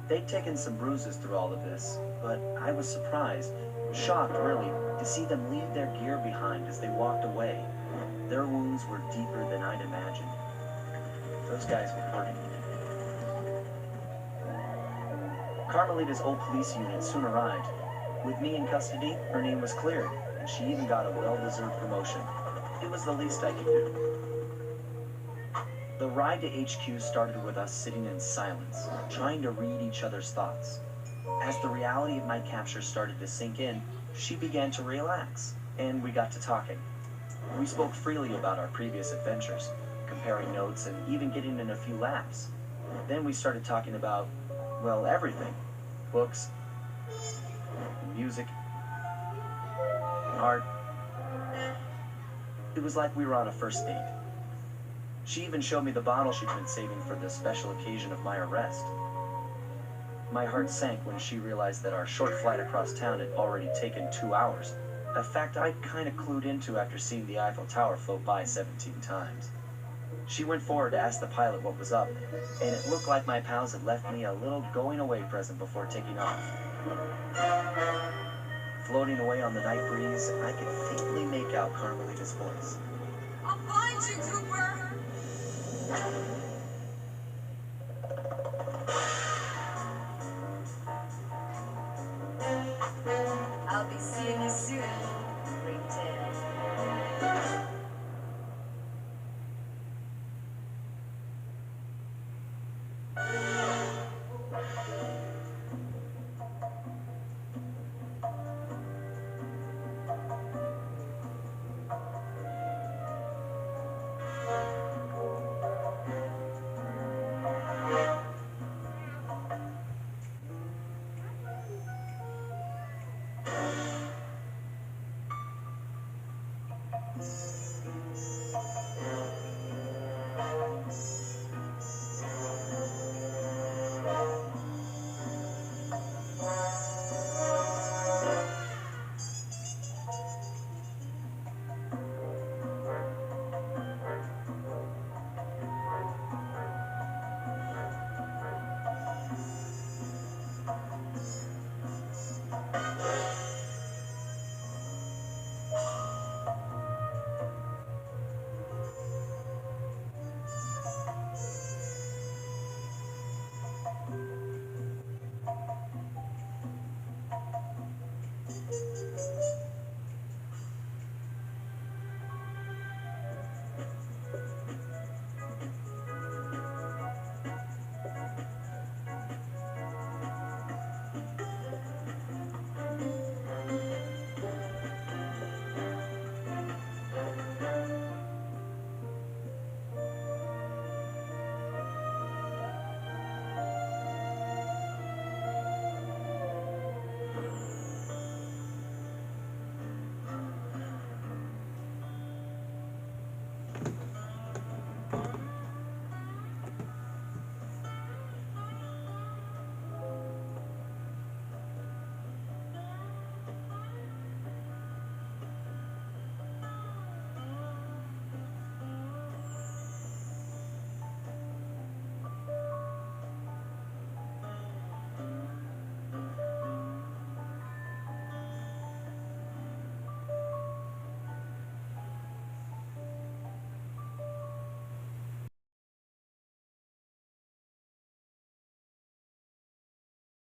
They'd taken some bruises through all of this, but I was surprised, shocked really, to see them leave their gear behind as they walked away. Their wounds were deeper than I'd imagined. Those guys were hurting. Carmelita's old police unit soon arrived. With me in custody, her name was cleared, and she even got a well-deserved promotion. It was the least I could do. The ride to HQ started with us sitting in silence, trying to read each other's thoughts. As the reality of my capture started to sink in, she began to relax, and we got to talking. We spoke freely about our previous adventures, comparing notes and even getting in a few laughs. Then we started talking about, well, everything. Books, music, art. It was like we were on a first date. She even showed me the bottle she'd been saving for the special occasion of my arrest. My heart sank when she realized that our short flight across town had already taken 2 hours, a fact I'd kind of clued into after seeing the Eiffel Tower float by 17 times. She went forward to ask the pilot what was up, and it looked like my pals had left me a little going-away present before taking off. Floating away on the night breeze, I could faintly make out Carmelita's voice. I'll find you, Cooper! I'll be seeing you soon, Ringtail.